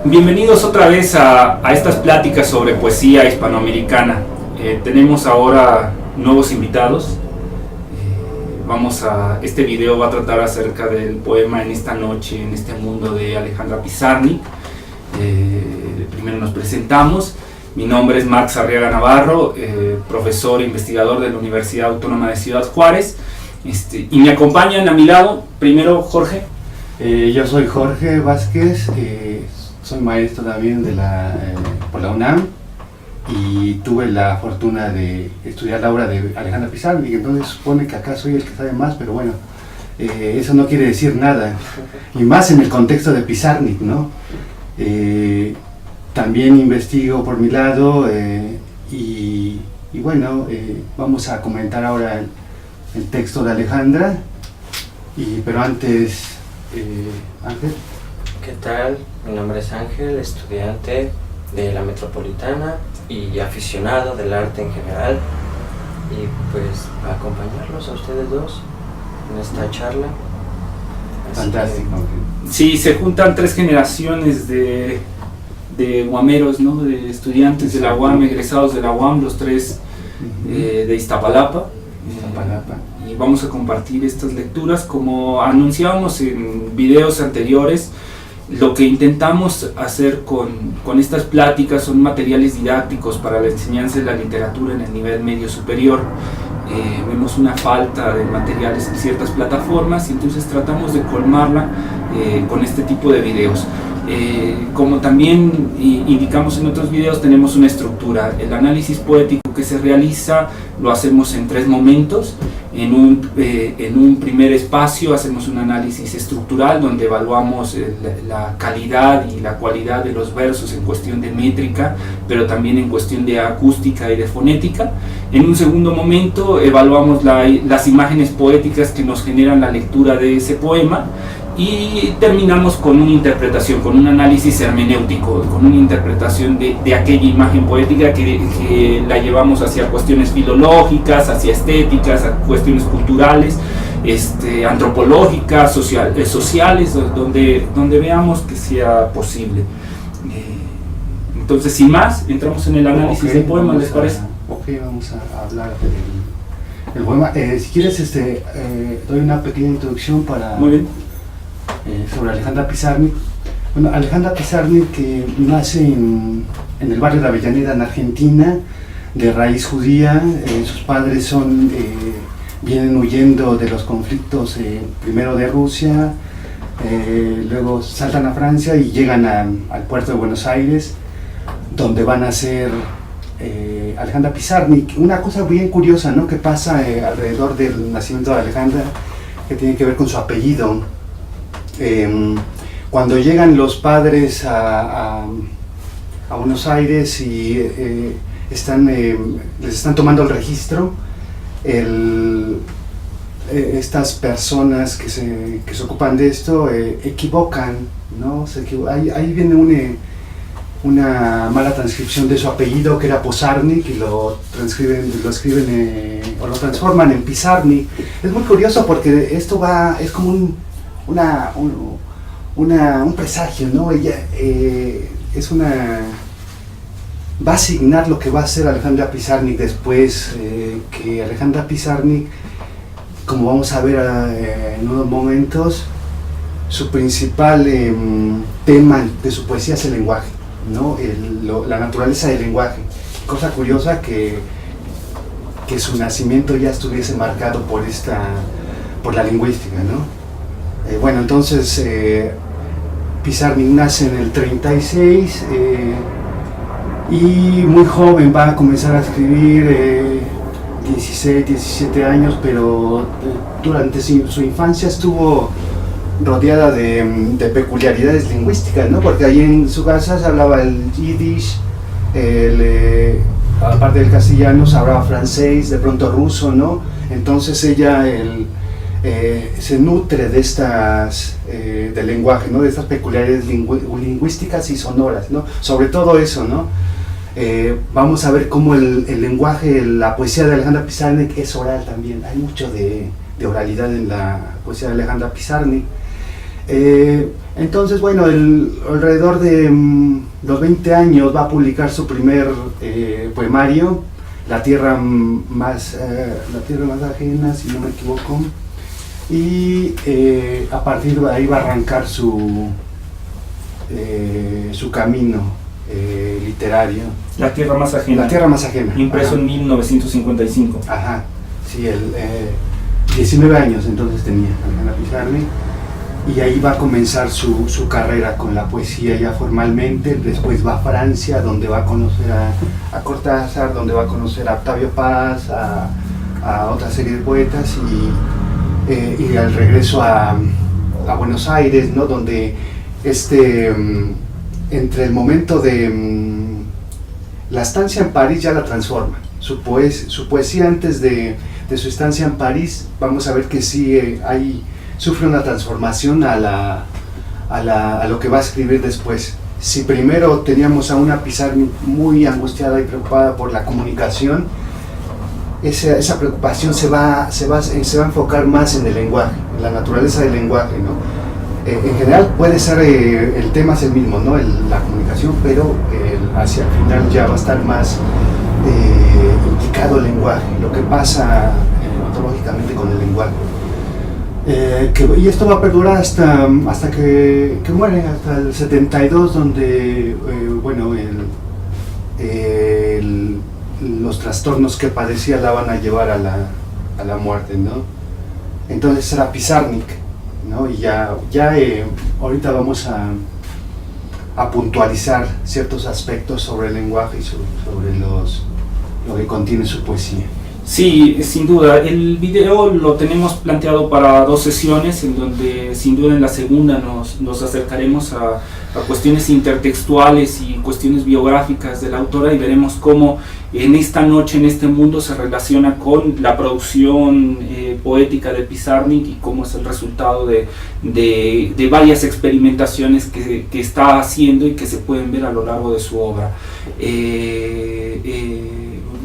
Bienvenidos otra vez a estas pláticas sobre poesía hispanoamericana. Tenemos ahora nuevos invitados. Este video va a tratar acerca del poema En esta noche, en este mundo, de Alejandra Pizarnik. Primero nos presentamos. Mi nombre es Max Arriaga Navarro, profesor e investigador de la Universidad Autónoma de Ciudad Juárez. Y me acompañan a mi lado, primero Jorge. Yo soy Jorge Vázquez, soy maestro también por la UNAM y tuve la fortuna de estudiar la obra de Alejandra Pizarnik, entonces supone que acá soy el que sabe más, pero bueno, eso no quiere decir nada, y más en el contexto de Pizarnik, ¿no? También investigo por mi lado y bueno, vamos a comentar ahora el texto de Alejandra, pero antes, Ángel. ¿Qué tal? Mi nombre es Ángel, estudiante de la Metropolitana y aficionado del arte en general, y pues a acompañarlos a ustedes dos en esta charla. Fantástico. Sí, se juntan tres generaciones de guameros, ¿no? De estudiantes de la UAM, egresados de la UAM, los tres de Iztapalapa. Y vamos a compartir estas lecturas. Como anunciábamos en videos anteriores, lo que intentamos hacer con estas pláticas son materiales didácticos para la enseñanza de la literatura en el nivel medio superior. Vemos una falta de materiales en ciertas plataformas y entonces tratamos de colmarla con este tipo de videos. Como también indicamos en otros videos, tenemos una estructura. El análisis poético que se realiza lo hacemos en tres momentos. En un primer espacio hacemos un análisis estructural donde evaluamos la calidad y la cualidad de los versos en cuestión de métrica, pero también en cuestión de acústica y de fonética. En un segundo momento evaluamos las imágenes poéticas que nos generan la lectura de ese poema. Y terminamos con una interpretación, con un análisis hermenéutico, con una interpretación de aquella imagen poética que la llevamos hacia cuestiones filológicas, hacia estéticas, a cuestiones culturales, antropológicas, sociales, donde veamos que sea posible. Entonces, sin más, entramos en el análisis del poema, ¿les parece? Vamos a hablar del poema. Si quieres, doy una pequeña introducción para... Muy bien. Sobre Alejandra Pizarnik. Bueno, Alejandra Pizarnik, que nace en el barrio de Avellaneda, en Argentina, de raíz judía. Sus padres vienen huyendo de los conflictos, primero de Rusia, luego saltan a Francia y llegan al puerto de Buenos Aires, donde van a ser Alejandra Pizarnik. Una cosa bien curiosa, ¿no?, que pasa alrededor del nacimiento de Alejandra, que tiene que ver con su apellido. Cuando llegan los padres a Buenos Aires y les están tomando el registro, estas personas que se ocupan de esto equivocan, ¿no? Ahí viene una mala transcripción de su apellido, que era Posarnik, y lo transforman en Pizarnik. Es muy curioso porque esto es como un presagio, ¿no? Ella va a asignar lo que va a hacer Alejandra Pizarnik después, que Alejandra Pizarnik, como vamos a ver en unos momentos, su principal tema de su poesía es el lenguaje, ¿no? La naturaleza del lenguaje. Cosa curiosa que su nacimiento ya estuviese marcado por la lingüística, ¿no? Bueno, entonces Pizarnik nace en el 36 y muy joven va a comenzar a escribir, 16, 17 años, pero durante su infancia estuvo rodeada de peculiaridades lingüísticas, ¿no? Porque ahí en su casa se hablaba el yiddish, aparte del castellano se hablaba francés, de pronto ruso, ¿no? Entonces ella se nutre de del lenguaje, ¿no? De estas peculiaridades lingüísticas y sonoras, ¿no? Sobre todo eso, ¿no? Vamos a ver cómo el lenguaje, la poesía de Alejandra Pizarnik es oral también. Hay mucho de oralidad en la poesía de Alejandra Pizarnik. Entonces, bueno, alrededor de los 20 años va a publicar su primer poemario, La tierra más ajena, si no me equivoco, y a partir de ahí va a arrancar su camino literario. La tierra más ajena. La tierra más ajena. Impreso en 1955. Ajá, sí, 19 años entonces tenía Alejandra Pizarnik, y ahí va a comenzar su carrera con la poesía ya formalmente. Después va a Francia, donde va a conocer a Cortázar, donde va a conocer a Octavio Paz, a otra serie de poetas, y al regreso a Buenos Aires, ¿no? Donde entre el momento de la estancia en París ya la transforma. Su poesía antes de su estancia en París, vamos a ver que sí sufre una transformación a lo que va a escribir después. Si primero teníamos a una Pizarnik muy angustiada y preocupada por la comunicación, esa preocupación se va a enfocar más en el lenguaje, en la naturaleza del lenguaje, ¿no? En general puede ser, el tema es el mismo, ¿no? La comunicación, pero hacia el final ya va a estar más implicado el lenguaje, lo que pasa ontológicamente con el lenguaje. Y esto va a perdurar hasta que muere, hasta el 72, donde los trastornos que padecía la van a llevar a la muerte, ¿no? Entonces era Pizarnik, ¿no? Y ya ahorita vamos a puntualizar ciertos aspectos sobre el lenguaje y sobre lo que contiene su poesía. Sí, sin duda. El video lo tenemos planteado para 2 sesiones, en donde sin duda en la segunda nos acercaremos a cuestiones intertextuales y cuestiones biográficas de la autora, y veremos cómo en esta noche, en este mundo, se relaciona con la producción poética de Pizarnik, y cómo es el resultado de varias experimentaciones que está haciendo y que se pueden ver a lo largo de su obra.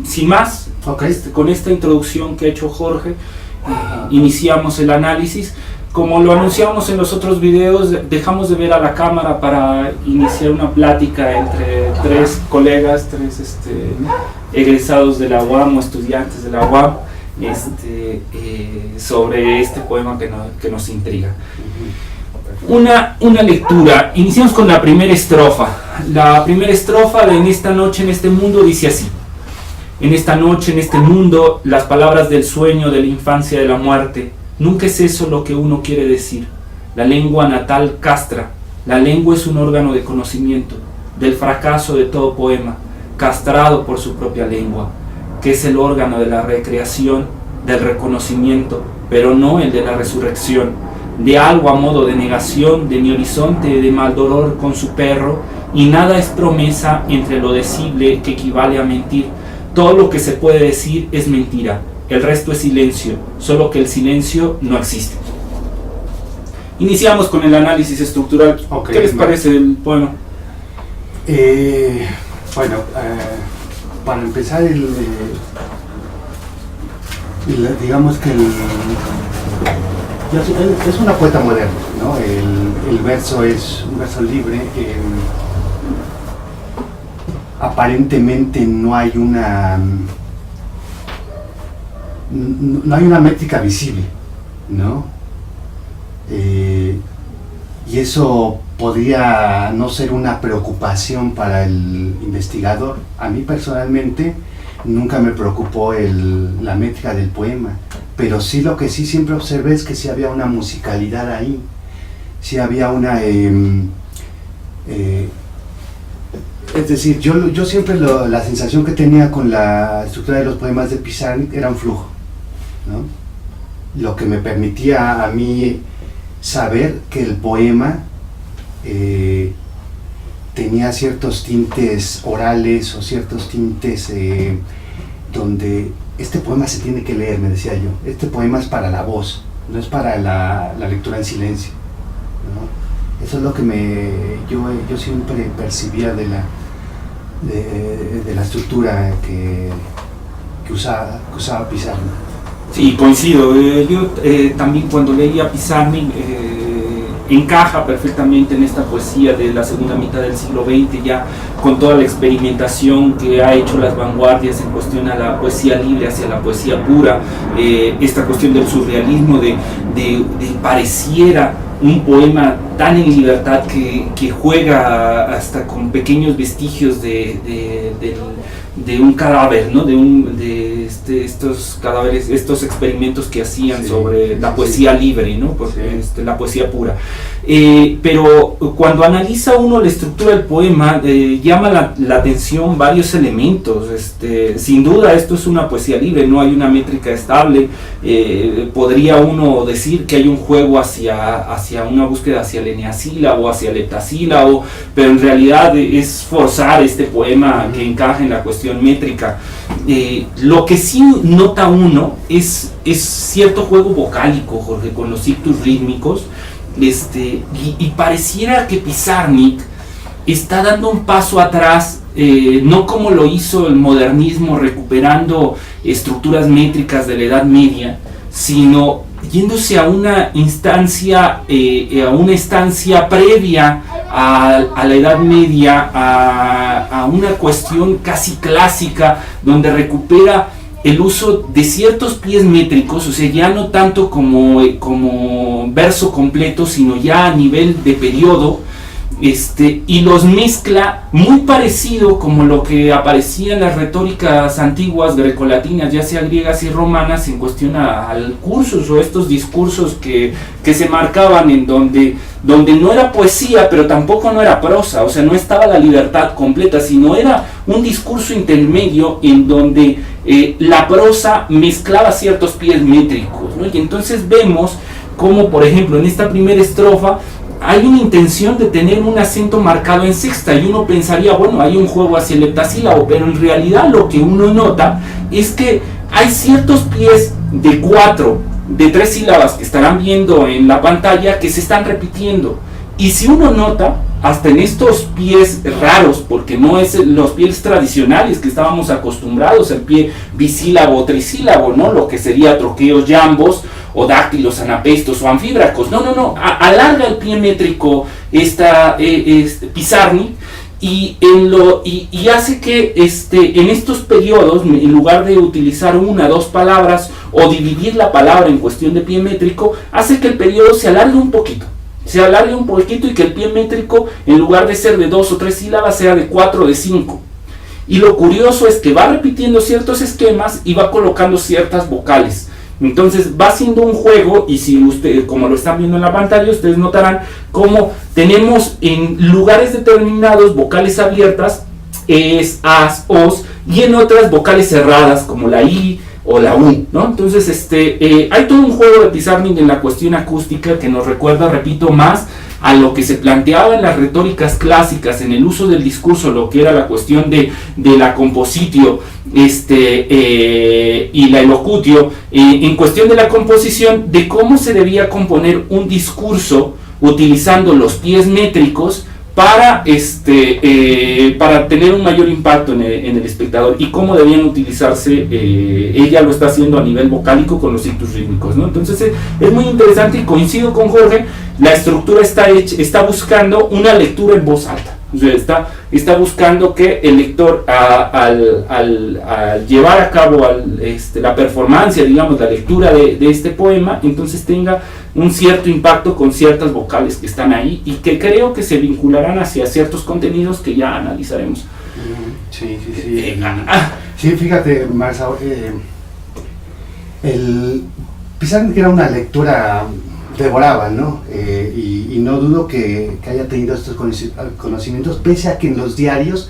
Sin más, Okay. Con esta introducción que ha hecho Jorge, iniciamos el análisis. Como lo anunciamos en los otros videos, dejamos de ver a la cámara para iniciar una plática entre 3 colegas, 3 egresados de la UAM o estudiantes de la UAM, sobre este poema que nos intriga. Una lectura. Iniciamos con la primera estrofa. La primera estrofa de En esta noche, en este mundo, dice así: en esta noche, en este mundo, las palabras del sueño, de la infancia, de la muerte, nunca es eso lo que uno quiere decir. La lengua natal castra. La lengua es un órgano de conocimiento, del fracaso de todo poema, castrado por su propia lengua, que es el órgano de la recreación, del reconocimiento, pero no el de la resurrección, de algo a modo de negación, de mi horizonte de mal dolor con su perro, y nada es promesa entre lo decible que equivale a mentir. Todo lo que se puede decir es mentira, el resto es silencio, solo que el silencio no existe. Iniciamos con el análisis estructural. Okay, ¿Qué les parece el poema? Para empezar, digamos que es una poeta moderna, ¿no? El verso es un verso libre. Aparentemente no hay una métrica visible, ¿no? Y eso podría no ser una preocupación para el investigador. A mí personalmente nunca me preocupó la métrica del poema, pero sí, lo que sí siempre observé es que sí había una musicalidad ahí, sí había una... es decir, yo siempre la sensación que tenía con la estructura de los poemas de Pizarnik era un flujo, ¿no? Lo que me permitía a mí saber que el poema tenía ciertos tintes orales o ciertos tintes donde este poema se tiene que leer, me decía yo. Este poema es para la voz, no es para la lectura en silencio, ¿no? Eso es lo que yo siempre percibía de la estructura que usaba Pizarnik. Sí, coincido. Yo también, cuando leía Pizarnik, encaja perfectamente en esta poesía de la segunda mitad del siglo XX, ya con toda la experimentación que ha hecho las vanguardias en cuestión a la poesía libre hacia la poesía pura, esta cuestión del surrealismo, de pareciera un poema tan en libertad que juega hasta con pequeños vestigios de un cadáver, ¿no? Estos cadáveres, estos experimentos que hacían sobre la poesía libre, ¿no? Porque, la poesía pura. Pero cuando analiza uno la estructura del poema, llama la atención varios elementos. Sin duda esto es una poesía libre, no hay una métrica estable. Podría uno decir que hay un juego hacia una búsqueda hacia el eneasílabo, hacia el heptasílabo, pero en realidad es forzar este poema que encaja en la cuestión métrica. Lo que sí nota uno es cierto juego vocálico, Jorge, con los ictus rítmicos, y pareciera que Pizarnik está dando un paso atrás, no como lo hizo el modernismo recuperando estructuras métricas de la Edad Media, sino yéndose a una estancia previa a la Edad Media, a una cuestión casi clásica, donde recupera el uso de ciertos pies métricos, o sea, ya no tanto como verso completo, sino ya a nivel de periodo, y los mezcla muy parecido como lo que aparecía en las retóricas antiguas grecolatinas, ya sea griegas y romanas, en cuestión al cursus o estos discursos que se marcaban en donde no era poesía, pero tampoco no era prosa, o sea, no estaba la libertad completa, sino era un discurso intermedio en donde la prosa mezclaba ciertos pies métricos, ¿no? Y entonces vemos como, por ejemplo, en esta primera estrofa hay una intención de tener un acento marcado en sexta, y uno pensaría, bueno, hay un juego hacia el heptasílabo, pero en realidad lo que uno nota es que hay ciertos pies de 4, de 3 sílabas que estarán viendo en la pantalla que se están repitiendo. Y si uno nota, hasta en estos pies raros, porque no es los pies tradicionales que estábamos acostumbrados, el pie bisílabo o trisílabo, ¿no? Lo que sería troqueos yambos, o dáctilos, anapestos o anfíbracos. No, alarga el pie métrico Pizarnik, y hace que en estos periodos, en lugar de utilizar 1 o 2 palabras o dividir la palabra en cuestión de pie métrico, hace que el periodo se alargue un poquito. Y que el pie métrico, en lugar de ser de 2 o 3 sílabas, sea de 4 o de 5. Y lo curioso es que va repitiendo ciertos esquemas y va colocando ciertas vocales. Entonces va haciendo un juego, y si ustedes, como lo están viendo en la pantalla, ustedes notarán cómo tenemos en lugares determinados vocales abiertas, es, as, os, y en otras vocales cerradas como la i o la u, ¿no? Entonces hay todo un juego de Pizarnik en la cuestión acústica que nos recuerda, repito, más a lo que se planteaba en las retóricas clásicas, en el uso del discurso, lo que era la cuestión de la compositio y la elocutio, en cuestión de la composición, de cómo se debía componer un discurso utilizando los pies métricos para tener un mayor impacto en el espectador, y cómo debían utilizarse. Ella lo está haciendo a nivel vocálico con los ictus rítmicos, ¿no? Entonces es muy interesante, y coincido con Jorge, la estructura está buscando una lectura en voz alta. O sea, está buscando que el lector al llevar a cabo la performance, digamos, la lectura de este poema, entonces tenga un cierto impacto con ciertas vocales que están ahí, y que creo que se vincularán hacia ciertos contenidos que ya analizaremos. Sí. Sí, fíjate, Marza, el Pizarnik era una lectura devoraba, ¿no? Y no dudo que haya tenido estos conocimientos, pese a que en los diarios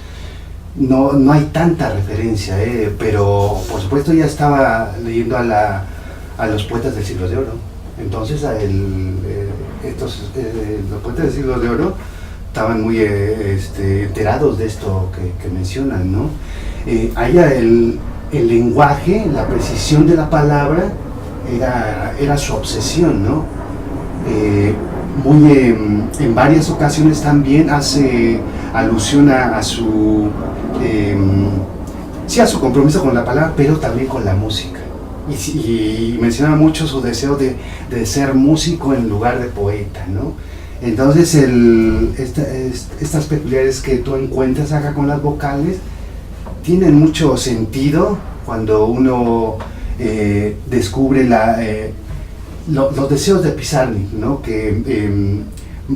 no hay tanta referencia, pero por supuesto ya estaba leyendo a los poetas del siglo de oro. Entonces los poetas del siglo de oro estaban muy enterados de esto que mencionan, ¿no? Allá el lenguaje, la precisión de la palabra era su obsesión, ¿no? En varias ocasiones también hace alusión a su compromiso con la palabra, pero también con la música, y menciona mucho su deseo de ser músico en lugar de poeta, ¿no? Entonces estas peculiaridades que tú encuentras acá con las vocales tienen mucho sentido cuando uno descubre los deseos de Pizarnik, ¿no? Que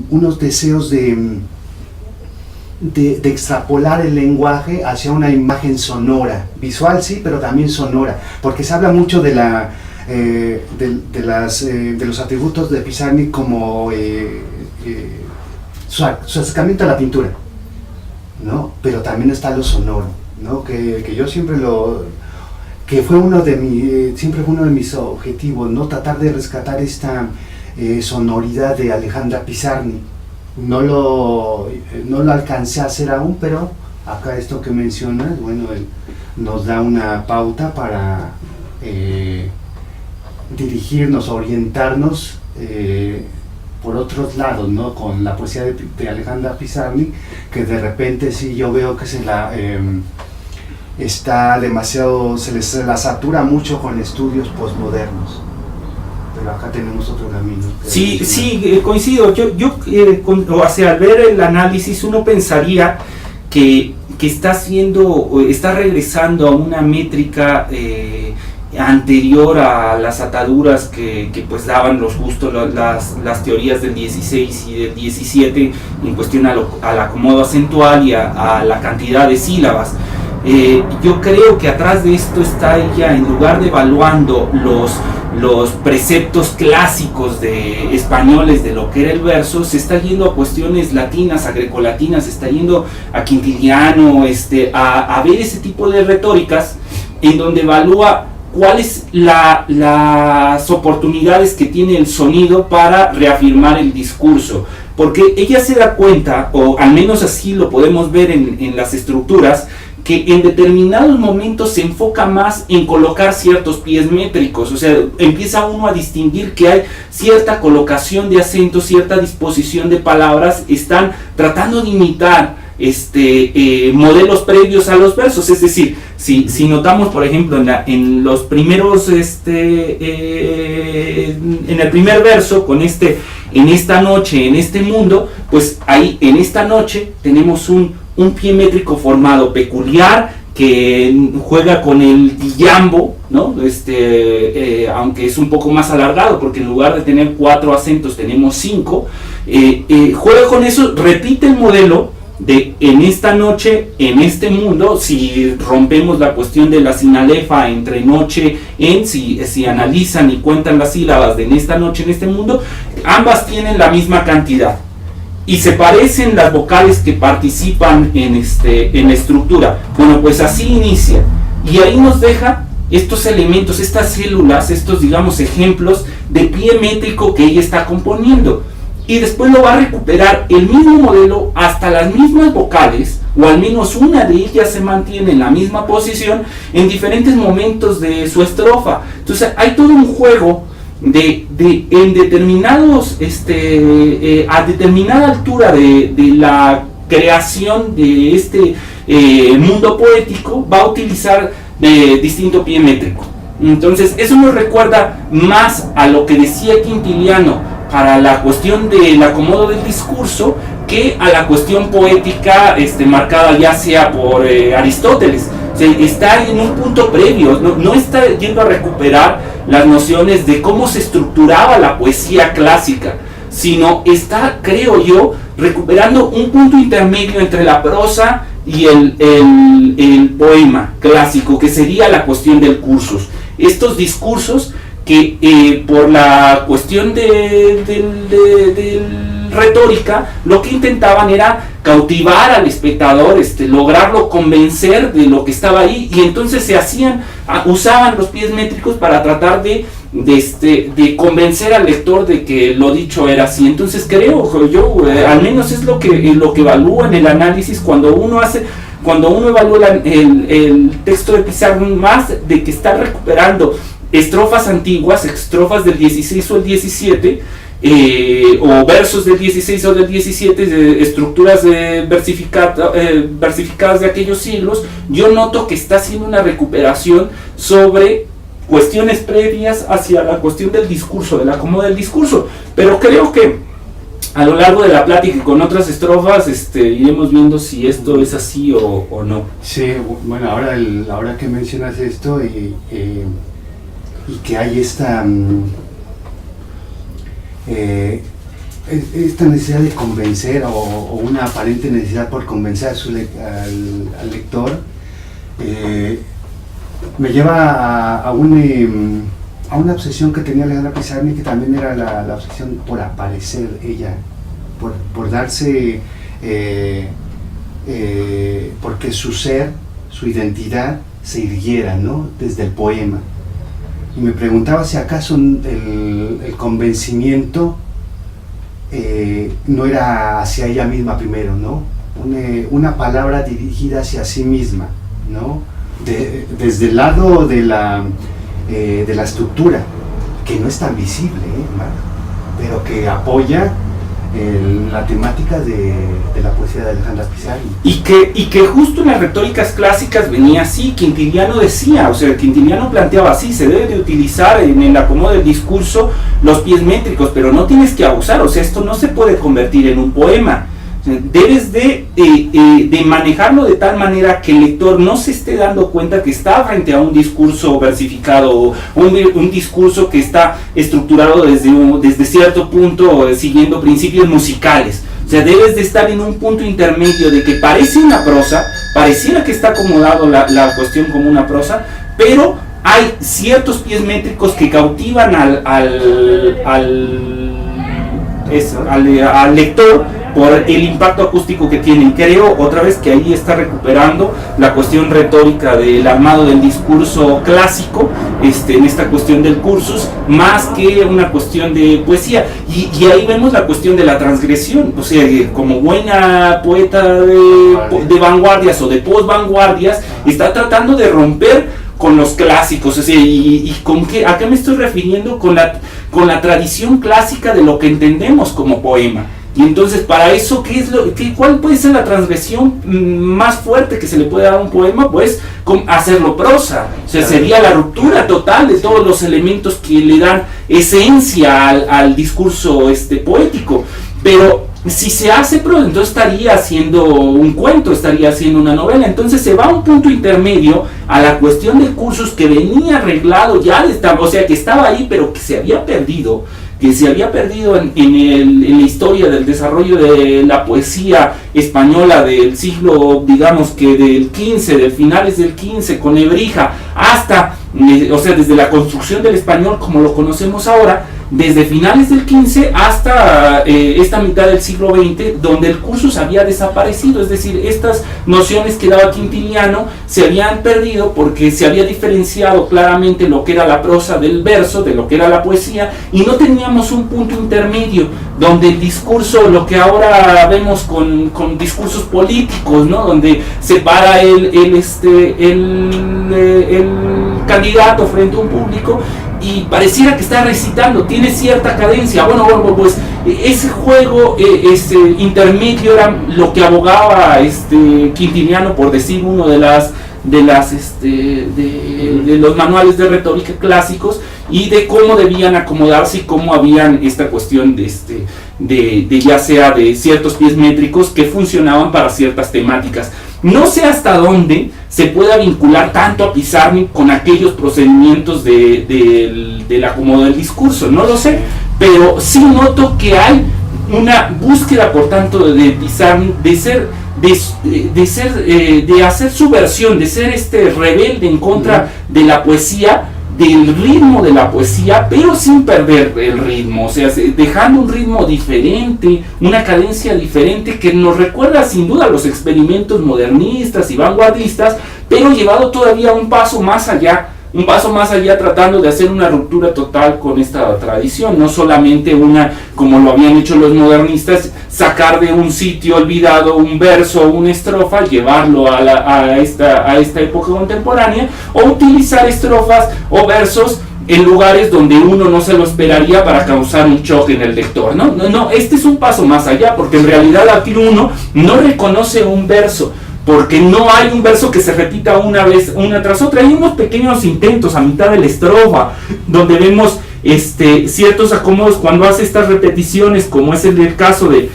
unos deseos de extrapolar el lenguaje hacia una imagen sonora, visual sí, pero también sonora, porque se habla mucho de los atributos de Pizarnik como su acercamiento a la pintura, ¿no? Pero también está lo sonoro, ¿no? Que yo siempre que fue siempre fue uno de mis objetivos, ¿no? Tratar de rescatar esta sonoridad de Alejandra Pizarnik. No lo alcancé a hacer aún, pero acá esto que mencionas, bueno, nos da una pauta para dirigirnos, orientarnos por otros lados, ¿no? Con la poesía de Alejandra Pizarnik, que de repente sí yo veo que se la satura mucho con estudios postmodernos. Pero acá tenemos otro camino. Sí, coincido. Al ver el análisis uno pensaría que está regresando a una métrica anterior a las ataduras que pues daban las teorías del 16 y del 17 en cuestión al acomodo acentual y a la cantidad de sílabas. Yo creo que atrás de esto está ella, en lugar de evaluando los preceptos clásicos españoles de lo que era el verso, se está yendo a cuestiones latinas, a grecolatinas, se está yendo a Quintiliano, a ver ese tipo de retóricas en donde evalúa cuáles las oportunidades que tiene el sonido para reafirmar el discurso, porque ella se da cuenta, o al menos así lo podemos ver en las estructuras, que en determinados momentos se enfoca más en colocar ciertos pies métricos, o sea, empieza uno a distinguir que hay cierta colocación de acentos, cierta disposición de palabras, están tratando de imitar modelos previos a los versos. Es decir, si notamos, por ejemplo, en los primeros, en el primer verso, con en esta noche, en este mundo, pues ahí en esta noche tenemos un pie métrico formado peculiar que juega con el diyambo, ¿no? Aunque es un poco más alargado, porque en lugar de tener 4 acentos tenemos 5, juega con eso, repite el modelo de en esta noche, en este mundo. Si rompemos la cuestión de la sinalefa entre noche si analizan y cuentan las sílabas de en esta noche, en este mundo, ambas tienen la misma cantidad y se parecen las vocales que participan en la estructura. Bueno, pues así inicia y ahí nos deja estos elementos, estas células, estos, digamos, ejemplos de pie métrico que ella está componiendo. Y después lo va a recuperar el mismo modelo hasta las mismas vocales, o al menos una de ellas se mantiene en la misma posición en diferentes momentos de su estrofa. Entonces hay todo un juego en determinados, a determinada altura de la creación de este mundo poético, va a utilizar distinto pie métrico. Entonces eso nos recuerda más a lo que decía Quintiliano para la cuestión del acomodo del discurso, que a la cuestión poética marcada ya sea por Aristóteles. O sea, está en un punto previo, no está yendo a recuperar las nociones de cómo se estructuraba la poesía clásica, sino está, creo yo, recuperando un punto intermedio entre la prosa y el poema clásico, que sería la cuestión del cursus. Estos discursos que por la cuestión de retórica, lo que intentaban era cautivar al espectador, lograrlo convencer de lo que estaba ahí, y entonces usaban los pies métricos para tratar de convencer al lector de que lo dicho era así. Entonces creo yo, al menos es lo que evalúa en el análisis cuando uno evalúa el texto de Pizarnik, más de que está recuperando estrofas antiguas, estrofas del 16 o el 17, o versos del 16 o del 17, estructuras versificadas de aquellos siglos. Yo noto que está haciendo una recuperación sobre cuestiones previas hacia la cuestión del discurso, del acomodo del discurso, pero creo que a lo largo de la plática y con otras estrofas iremos viendo si esto es así o no. Sí, bueno, ahora que mencionas esto y que hay esta necesidad de convencer o una aparente necesidad por convencer al lector, me lleva a una obsesión que tenía Alejandra Pizarnik, que también era la obsesión por aparecer ella, por darse, porque su ser, su identidad se irguiera, ¿no?, desde el poema. Y me preguntaba si acaso el convencimiento no era hacia ella misma primero, ¿no? Una palabra dirigida hacia sí misma, ¿no? Desde el lado de la estructura, que no es tan visible, pero que apoya la temática de la poesía de Alejandra Pizarnik. Y que justo en las retóricas clásicas venía así. Quintiliano decía, Quintiliano planteaba así: se debe de utilizar en el acomodo del discurso los pies métricos, pero no tienes que abusar, esto no se puede convertir en un poema. Debes de manejarlo de tal manera que el lector no se esté dando cuenta que está frente a un discurso versificado o un discurso que está estructurado desde cierto punto, siguiendo principios musicales. Debes de estar en un punto intermedio de que parece una prosa, pareciera que está acomodado la cuestión como una prosa, pero hay ciertos pies métricos que cautivan al lector por el impacto acústico que tienen. Creo otra vez que ahí está recuperando la cuestión retórica del armado del discurso clásico, en esta cuestión del cursus, más que una cuestión de poesía. Y ahí vemos la cuestión de la transgresión. Como buena poeta de vanguardias o de post-vanguardias, está tratando de romper con los clásicos. ¿Y con qué? ¿A qué me estoy refiriendo? Con la tradición clásica de lo que entendemos como poema. Y entonces, para eso, ¿cuál puede ser la transgresión más fuerte que se le puede dar a un poema? Pues hacerlo prosa. Sería la ruptura total de todos los elementos que le dan esencia al discurso poético. Pero si se hace prosa, entonces estaría haciendo un cuento, estaría haciendo una novela. Entonces se va a un punto intermedio a la cuestión del cursus que venía arreglado ya, que estaba ahí, pero que se había perdido. En la historia del desarrollo de la poesía española del siglo, digamos que del XV, de finales del XV, con Nebrija, hasta, desde la construcción del español como lo conocemos ahora, desde finales del XV hasta esta mitad del siglo XX, donde el cursus había desaparecido. Es decir, estas nociones que daba Quintiliano se habían perdido porque se había diferenciado claramente lo que era la prosa del verso, de lo que era la poesía, y no teníamos un punto intermedio donde el discurso, lo que ahora vemos con discursos políticos, ¿no?, donde se para el candidato frente a un público y pareciera que está recitando, tiene cierta cadencia. Pues ese juego intermedio era lo que abogaba Quintiliano, por decir uno de los manuales de retórica clásicos, y de cómo debían acomodarse y cómo habían esta cuestión de ya sea de ciertos pies métricos que funcionaban para ciertas temáticas. No sé hasta dónde se pueda vincular tanto a Pizarnik con aquellos procedimientos del acomodo del discurso, no lo sé, pero sí noto que hay una búsqueda, por tanto, de Pizarnik de hacer su versión, de ser rebelde en contra de la poesía, del ritmo de la poesía, pero sin perder el ritmo, dejando un ritmo diferente, una cadencia diferente que nos recuerda sin duda a los experimentos modernistas y vanguardistas, pero llevado todavía un paso más allá, tratando de hacer una ruptura total con esta tradición, no solamente como lo habían hecho los modernistas, sacar de un sitio olvidado un verso o una estrofa, llevarlo a esta época contemporánea, o utilizar estrofas o versos en lugares donde uno no se lo esperaría para causar un choque en el lector. No, este es un paso más allá, porque en realidad aquí uno no reconoce un verso, porque no hay un verso que se repita una vez, una tras otra. Hay unos pequeños intentos a mitad de la estrofa, donde vemos ciertos acomodos cuando hace estas repeticiones, como es el caso de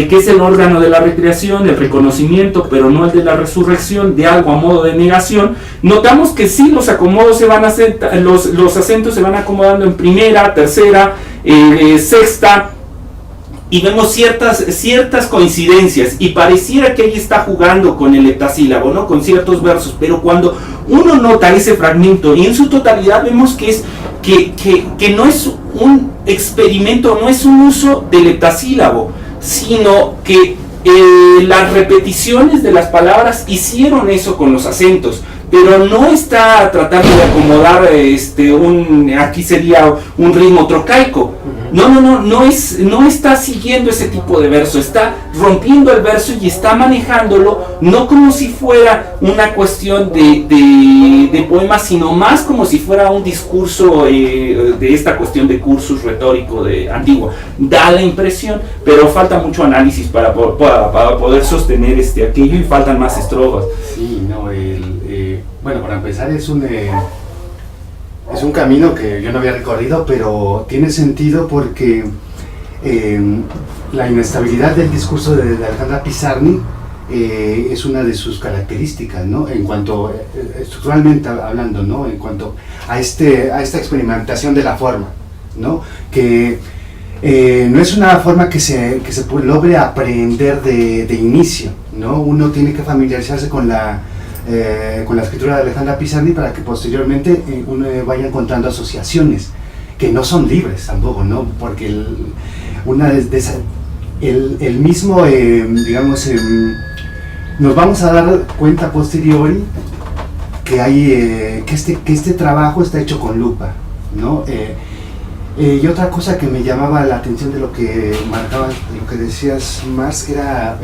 que es el órgano de la recreación, el reconocimiento, pero no el de la resurrección, de algo a modo de negación. Notamos que sí, los acomodos se van a hacer, los acentos se van acomodando en primera, tercera, sexta, y vemos ciertas coincidencias, y pareciera que ella está jugando con el heptasílabo, ¿no? Con ciertos versos, pero cuando uno nota ese fragmento y en su totalidad vemos que no es un experimento, no es un uso del heptasílabo, sino que las repeticiones de las palabras hicieron eso con los acentos, pero no está tratando de acomodar aquí sería un ritmo trocaico. No está siguiendo ese tipo de verso, está rompiendo el verso y está manejándolo no como si fuera una cuestión de poema, sino más como si fuera un discurso de esta cuestión de cursus retórico de antiguo. Da la impresión, pero falta mucho análisis para poder sostener aquello, y faltan más estrofas. Sí, no, bueno, para empezar es un camino que yo no había recorrido, pero tiene sentido porque la inestabilidad del discurso de Alejandra Pizarnik es una de sus características, ¿no? En cuanto, estructuralmente hablando, ¿no? En cuanto a esta experimentación de la forma, ¿no? Que no es una forma que se logre aprender de inicio, ¿no? Uno tiene que familiarizarse con la escritura de Alejandra Pizarnik para que posteriormente uno vaya encontrando asociaciones que no son libres tampoco, ¿no? Porque el mismo, digamos, nos vamos a dar cuenta posteriori que hay que este trabajo está hecho con lupa, ¿no? Y otra cosa que me llamaba la atención de lo que marcaba, lo que decías, Marx, era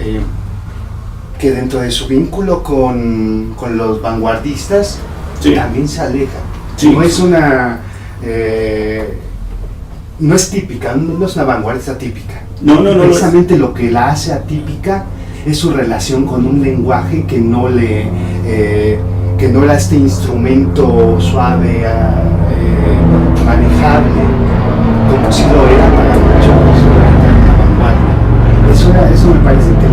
que dentro de su vínculo con los vanguardistas, sí, también se aleja. Sí. No es no es típica, no es una vanguardista típica. No. Precisamente lo que la hace atípica es su relación con un lenguaje que no era este instrumento suave, manejable, como si lo era para muchos la vanguardia. Eso me parece que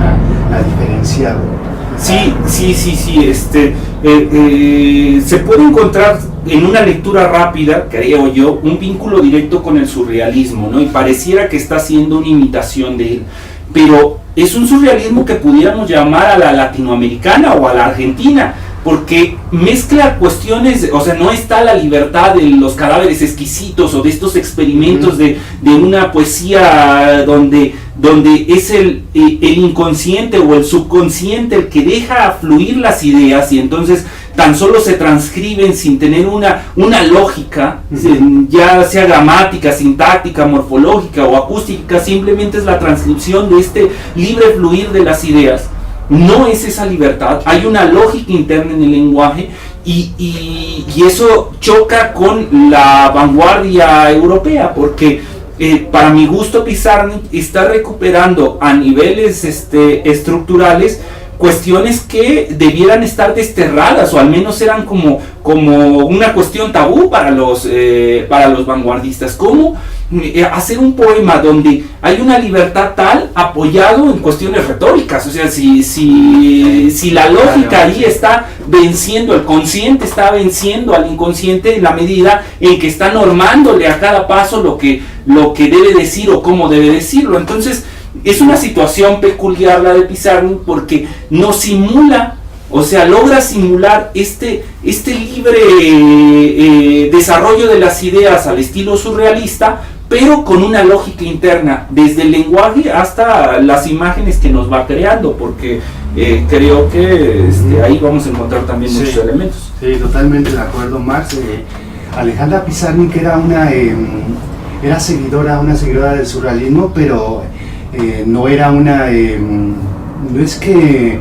la diferenciaba. Sí, se puede encontrar en una lectura rápida, creo yo, un vínculo directo con el surrealismo, ¿no? Y pareciera que está haciendo una imitación de él, pero es un surrealismo que pudiéramos llamar a la latinoamericana o a la argentina, porque mezcla cuestiones, o sea, no está la libertad de los cadáveres exquisitos o de estos experimentos de una poesía donde es el inconsciente o el subconsciente el que deja fluir las ideas, y entonces tan solo se transcriben sin tener una lógica, ya sea gramática, sintáctica, morfológica o acústica. Simplemente es la transcripción de este libre fluir de las ideas. No es esa libertad, hay una lógica interna en el lenguaje, y eso choca con la vanguardia europea, porque para mi gusto Pizarnik está recuperando a niveles estructurales cuestiones que debieran estar desterradas, o al menos eran como una cuestión tabú para los vanguardistas. ¿Cómo hacer un poema donde hay una libertad tal apoyado en cuestiones retóricas? O sea, si la lógica ahí está venciendo, el consciente está venciendo al inconsciente en la medida en que está normándole a cada paso lo que debe decir o cómo debe decirlo. Entonces es una situación peculiar la de Pizarnik, porque no simula, o sea, logra simular este libre desarrollo de las ideas al estilo surrealista, pero con una lógica interna, desde el lenguaje hasta las imágenes que nos va creando, porque creo que ahí vamos a encontrar también muchos elementos. Sí, totalmente de acuerdo, Marx. Alejandra Pizarnik era una seguidora del surrealismo, pero no era no es que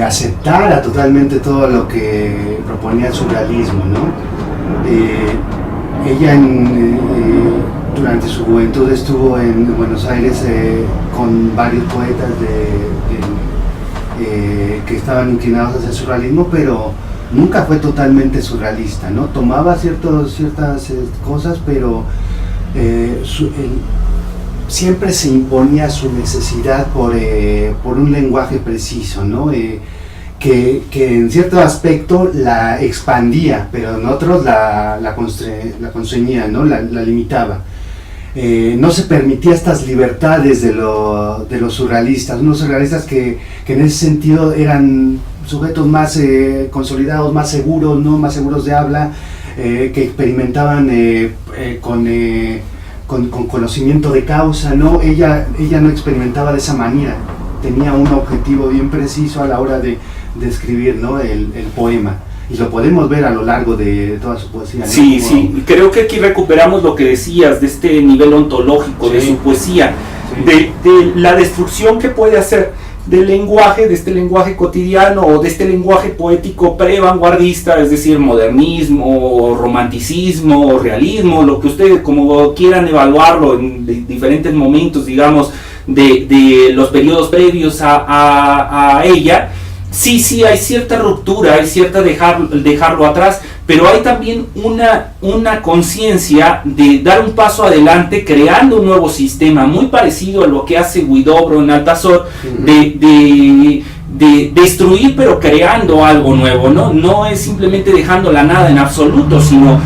aceptara totalmente todo lo que proponía el surrealismo, ¿no? Ella durante su juventud estuvo en Buenos Aires con varios poetas que estaban inclinados hacia el surrealismo, pero nunca fue totalmente surrealista, ¿no? Tomaba ciertas cosas, pero siempre se imponía su necesidad por un lenguaje preciso, ¿no? Que en cierto aspecto la expandía, pero en otros la constreñía, ¿no? La limitaba. No se permitía estas libertades de los surrealistas, unos surrealistas que en ese sentido eran sujetos más consolidados, más seguros, ¿no? Más seguros de habla, que experimentaban con conocimiento de causa, ¿no? Ella no experimentaba de esa manera, tenía un objetivo bien preciso a la hora de escribir, ¿no? el poema. Y lo podemos ver a lo largo de toda su poesía, ¿no? Sí, sí, creo que aquí recuperamos lo que decías de este nivel ontológico, sí, de su poesía, sí, de la destrucción que puede hacer del lenguaje, de este lenguaje cotidiano o de este lenguaje poético pre-vanguardista, es decir, modernismo, romanticismo, realismo, lo que ustedes como quieran evaluarlo en diferentes momentos, digamos, de los periodos previos a ella. Sí, hay cierta ruptura, hay cierta dejarlo atrás, pero hay también una conciencia de dar un paso adelante creando un nuevo sistema, muy parecido a lo que hace Huidobro en Altazor, de destruir pero creando algo nuevo, ¿no? No es simplemente dejando la nada en absoluto, sino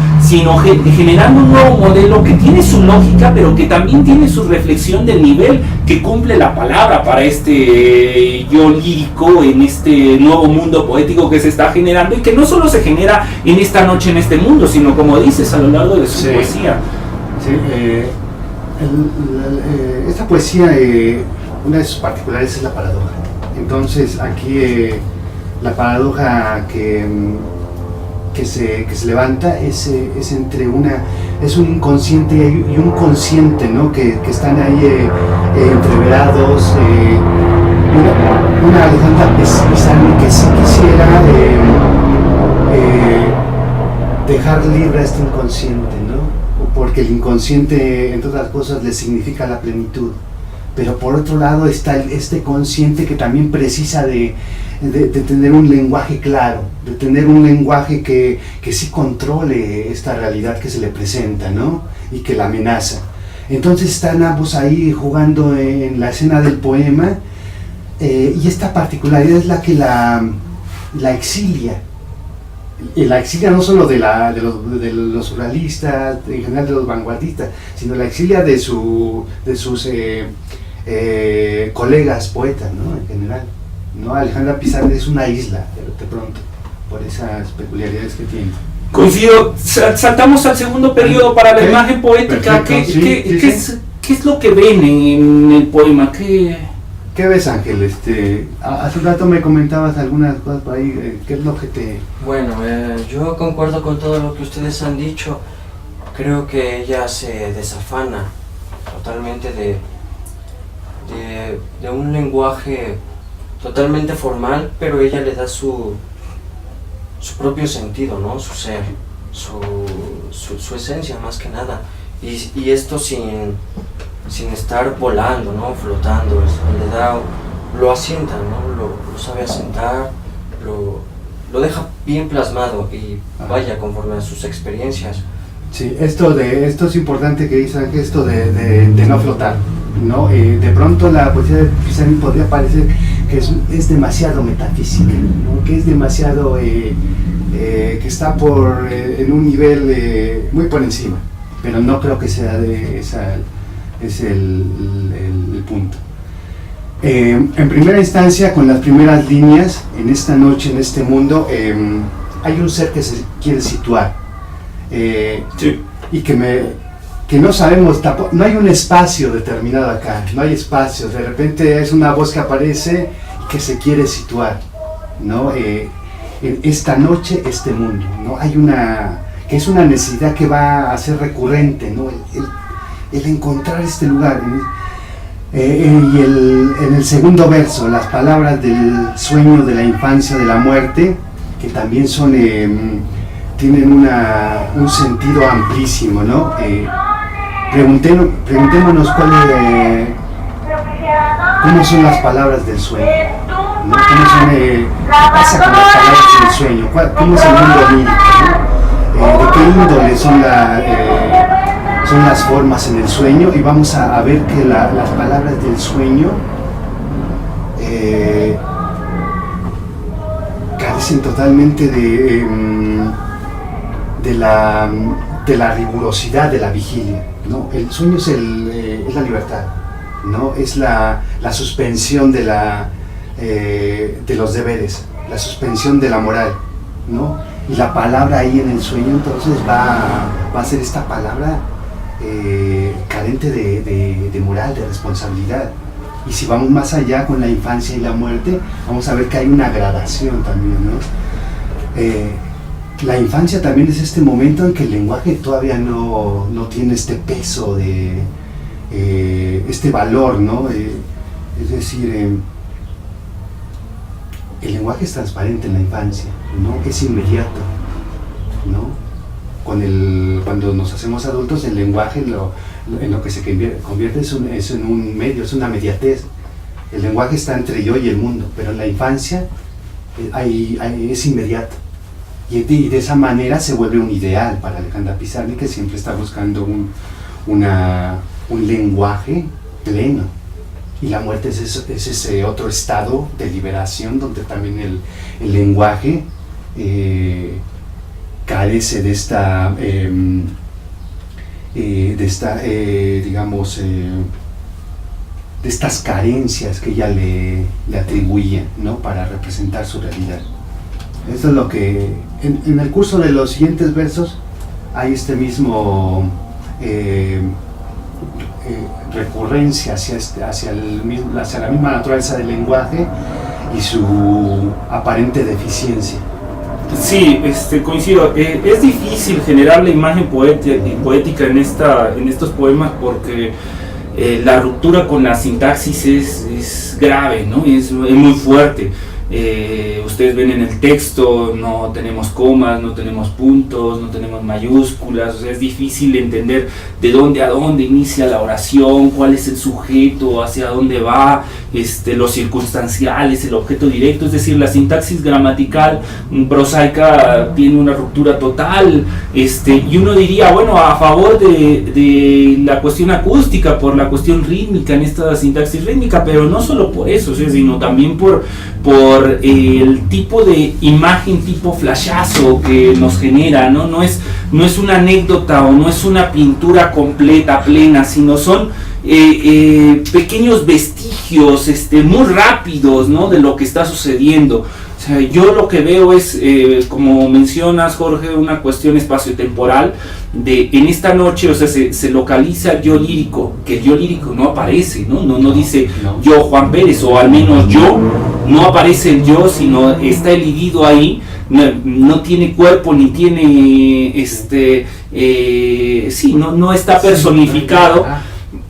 generando un nuevo modelo que tiene su lógica, pero que también tiene su reflexión del nivel que cumple la palabra para este yo lírico en este nuevo mundo poético que se está generando, y que no solo se genera en esta noche, en este mundo, sino, como dices, a lo largo de su poesía. Sí, esta poesía, una de sus particularidades es la paradoja. Entonces aquí la paradoja que se levanta es entre es un inconsciente y un consciente, ¿no? que están ahí entreverados. Una Alejandra Pizarnik que sí quisiera dejar libre a este inconsciente, ¿no? Porque el inconsciente, entre otras cosas, le significa la plenitud. Pero por otro lado está este consciente que también precisa de tener un lenguaje claro, de tener un lenguaje que sí controle esta realidad que se le presenta, ¿no? Y que la amenaza. Entonces están ambos ahí jugando en la escena del poema, y esta particularidad es la que la exilia. Y la exilia no solo de los surrealistas, en general de los vanguardistas, sino la exilia de sus colegas poetas, ¿no? En general, ¿no? Alejandra Pizarnik es una isla, de pronto, por esas peculiaridades que tiene. Coincido. Saltamos al segundo periodo para la imagen poética. ¿Qué es lo que ven en el poema? ¿Qué ves, Ángel? Hace un rato me comentabas algunas cosas por ahí. ¿Qué es lo que te...? Bueno, yo concuerdo con todo lo que ustedes han dicho. Creo que ella se desafana totalmente de un lenguaje totalmente formal, pero ella le da su propio sentido, ¿no? Su ser, su esencia, más que nada. Y esto sin estar volando, ¿no? Flotando, lo asienta, ¿no? Lo sabe asentar, lo deja bien plasmado y vaya conforme a sus experiencias. Sí, esto es importante que dice Ángel, esto de no flotar, ¿no? De pronto la poesía de Pizarnik podría parecer que es demasiado metafísica, ¿no? Que es demasiado, que está en un nivel muy por encima, pero no creo que sea es el punto. En primera instancia, con las primeras líneas, en esta noche, en este mundo, hay un ser que se quiere situar, sí, y que no sabemos, no hay un espacio determinado acá, no hay espacios, de repente es una voz que aparece y que se quiere situar, ¿no? En esta noche, este mundo, ¿no? Que es una necesidad que va a ser recurrente, ¿no? El encontrar este lugar. Y en el segundo verso, las palabras del sueño, de la infancia, de la muerte, que también tienen un sentido amplísimo, ¿no? Preguntémonos cómo son las palabras del sueño. ¿no? ¿Cómo pasa con las palabras del sueño? ¿Cómo es el mundo lírico, ¿no? ¿De qué índole son las formas en el sueño? Y vamos a ver que las palabras del sueño carecen totalmente de la rigurosidad de la vigilia, ¿no? El sueño es la libertad, ¿no? Es la suspensión de los deberes, la suspensión de la moral, ¿no? Y la palabra ahí en el sueño entonces va a ser esta palabra carente de moral, de responsabilidad. Y si vamos más allá con la infancia y la muerte, vamos a ver que hay una gradación también, ¿no? La infancia también es este momento en que el lenguaje todavía no tiene este peso, este valor, ¿no? Es decir, el lenguaje es transparente en la infancia, ¿no? Es inmediato, ¿no? Cuando nos hacemos adultos, el lenguaje en lo que se convierte es en un medio, es una mediatez. El lenguaje está entre yo y el mundo, pero en la infancia es inmediato. Y de esa manera se vuelve un ideal para Alejandra Pizarnik, que siempre está buscando un lenguaje pleno. Y la muerte es ese otro estado de liberación donde también el lenguaje carece de estas carencias que ella le atribuía, ¿no? Para representar su realidad. Esto es lo que en el curso de los siguientes versos hay este mismo recurrencia hacia la misma naturaleza del lenguaje y su aparente deficiencia. Sí, coincido. Es difícil generar la imagen poética en estos poemas porque la ruptura con la sintaxis es grave, ¿no? Es muy fuerte. Ustedes ven en el texto, no tenemos comas, no tenemos puntos, no tenemos mayúsculas, o sea, es difícil entender de dónde a dónde inicia la oración, cuál es el sujeto, hacia dónde va, los circunstanciales, el objeto directo, es decir, la sintaxis gramatical prosaica tiene una ruptura total, y uno diría, bueno, a favor de la cuestión acústica, por la cuestión rítmica en esta sintaxis rítmica, pero no solo por eso, sino también por el tipo de imagen tipo flashazo que nos genera, ¿no? No es una anécdota o no es una pintura completa, plena, sino son pequeños vestigios muy rápidos, ¿no? De lo que está sucediendo. O sea, yo lo que veo es, como mencionas, Jorge, una cuestión espaciotemporal en esta noche, o sea, se localiza el yo lírico, que el yo lírico no aparece, no dice yo Juan Pérez, o al menos yo, no aparece el yo, sino está elidido ahí, no tiene cuerpo, ni tiene, no está personificado.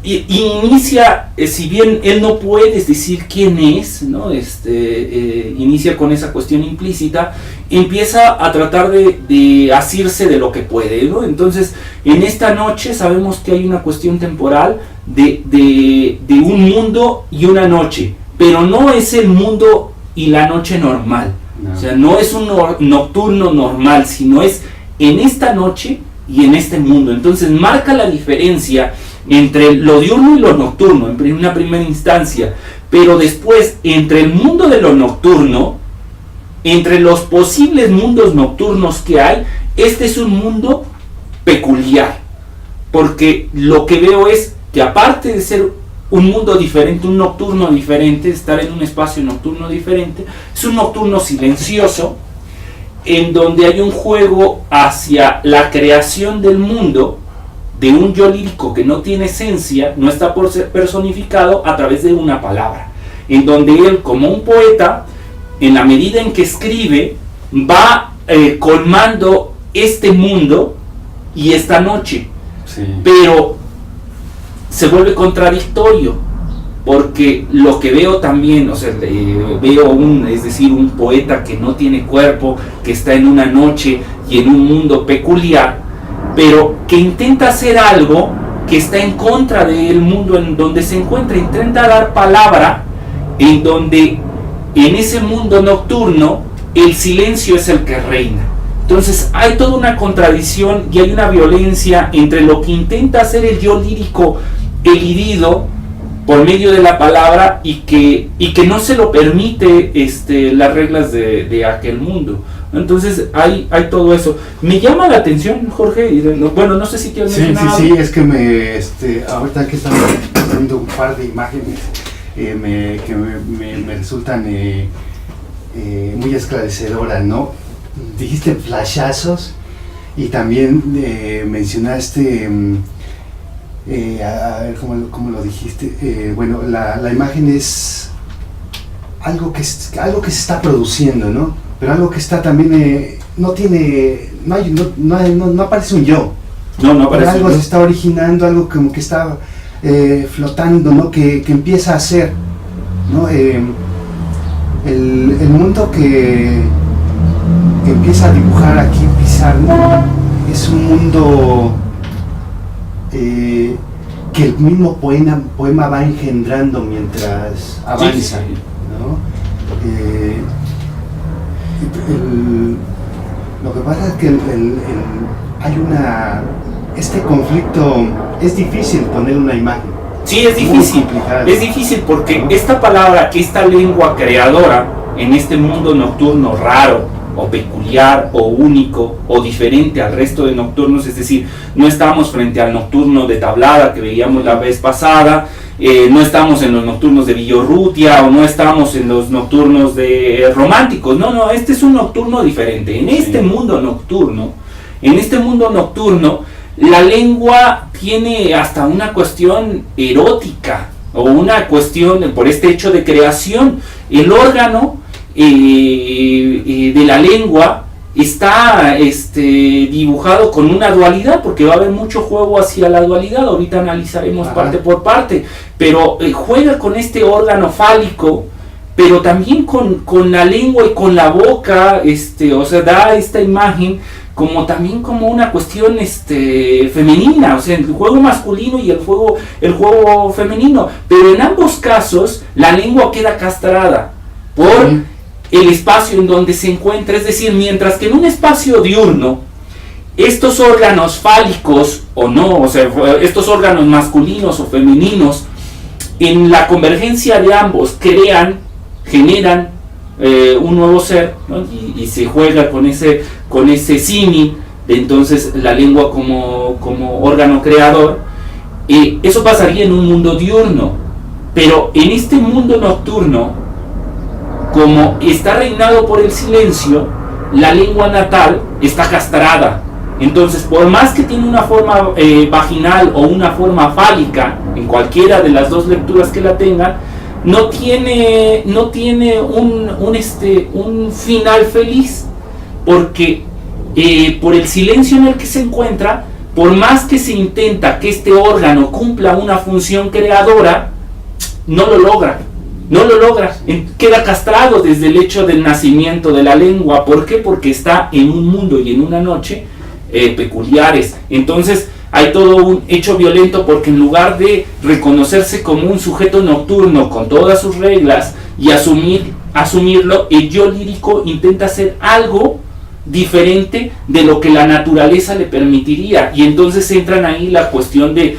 Y inicia, si bien él no puede decir quién es, ¿no? Inicia con esa cuestión implícita, empieza a tratar de asirse de lo que puede, ¿no? Entonces, en esta noche sabemos que hay una cuestión temporal de un mundo y una noche, pero no es el mundo y la noche normal, no. O sea, no es un nocturno normal, sino es en esta noche y en este mundo. Entonces marca la diferencia entre lo diurno y lo nocturno en una primera instancia, pero después entre el mundo de lo nocturno, entre los posibles mundos nocturnos que hay, este es un mundo peculiar, porque lo que veo es que aparte de ser un mundo diferente, un nocturno diferente, estar en un espacio nocturno diferente, es un nocturno silencioso, en donde hay un juego hacia la creación del mundo, de un yo lírico que no tiene esencia, no está por ser personificado a través de una palabra, en donde él, como un poeta, en la medida en que escribe, va colmando este mundo y esta noche, sí. Pero se vuelve contradictorio, porque lo que veo también, o sea, veo un poeta que no tiene cuerpo, que está en una noche y en un mundo peculiar, pero que intenta hacer algo que está en contra del mundo en donde se encuentra, intenta dar palabra en donde en ese mundo nocturno el silencio es el que reina. Entonces hay toda una contradicción y hay una violencia entre lo que intenta hacer el yo lírico elidido por medio de la palabra y que no se lo permite las reglas de aquel mundo. Entonces hay todo eso. Me llama la atención, Jorge, bueno, no sé si quieres mencionar. Sí, es que ahorita que estamos viendo un par de imágenes que me resultan muy esclarecedoras, ¿no? Dijiste flashazos y también mencionaste, a ver cómo lo dijiste, bueno, la imagen es algo que se está produciendo, ¿no? Pero algo que está también, no aparece un yo. No aparece. Algo se está originando, algo como que está flotando, ¿no? Que empieza a ser, ¿no? El mundo que empieza a dibujar aquí Pizarnik es un mundo que el mismo poema va engendrando mientras avanza, sí. ¿no? Lo que pasa es que hay este conflicto, es difícil poner una imagen. Sí, es difícil. Es difícil porque esta palabra, esta lengua creadora en este mundo nocturno raro o peculiar o único o diferente al resto de nocturnos, es decir, no estamos frente al nocturno de Tablada que veíamos la vez pasada, no estamos en los nocturnos de Villorrutia o no estamos en los nocturnos de románticos, no, este es un nocturno diferente. En este mundo nocturno, la lengua tiene hasta una cuestión erótica o una cuestión por este hecho de creación. El órgano de la lengua está dibujado con una dualidad, porque va a haber mucho juego hacia la dualidad, ahorita analizaremos parte por parte, pero juega con este órgano fálico, pero también con la lengua y con la boca, o sea, da esta imagen como también como una cuestión femenina, o sea, el juego masculino y el juego femenino, pero en ambos casos la lengua queda castrada por el espacio en donde se encuentra, es decir, mientras que en un espacio diurno estos órganos fálicos o no, o sea, estos órganos masculinos o femeninos, en la convergencia de ambos generan un nuevo ser, ¿no? y se juega con ese símil de entonces la lengua como órgano creador. Eso pasaría en un mundo diurno, pero en este mundo nocturno, como está reinado por el silencio, la lengua natal está castrada. Entonces, por más que tiene una forma vaginal o una forma fálica, en cualquiera de las dos lecturas que la tengan, no tiene un final feliz, porque por el silencio en el que se encuentra, por más que se intenta que este órgano cumpla una función creadora, no lo logra, queda castrado desde el hecho del nacimiento de la lengua. ¿Por qué? Porque está en un mundo y en una noche peculiares. Entonces hay todo un hecho violento, porque en lugar de reconocerse como un sujeto nocturno con todas sus reglas y asumirlo, el yo lírico intenta hacer algo diferente de lo que la naturaleza le permitiría, y entonces entran ahí la cuestión de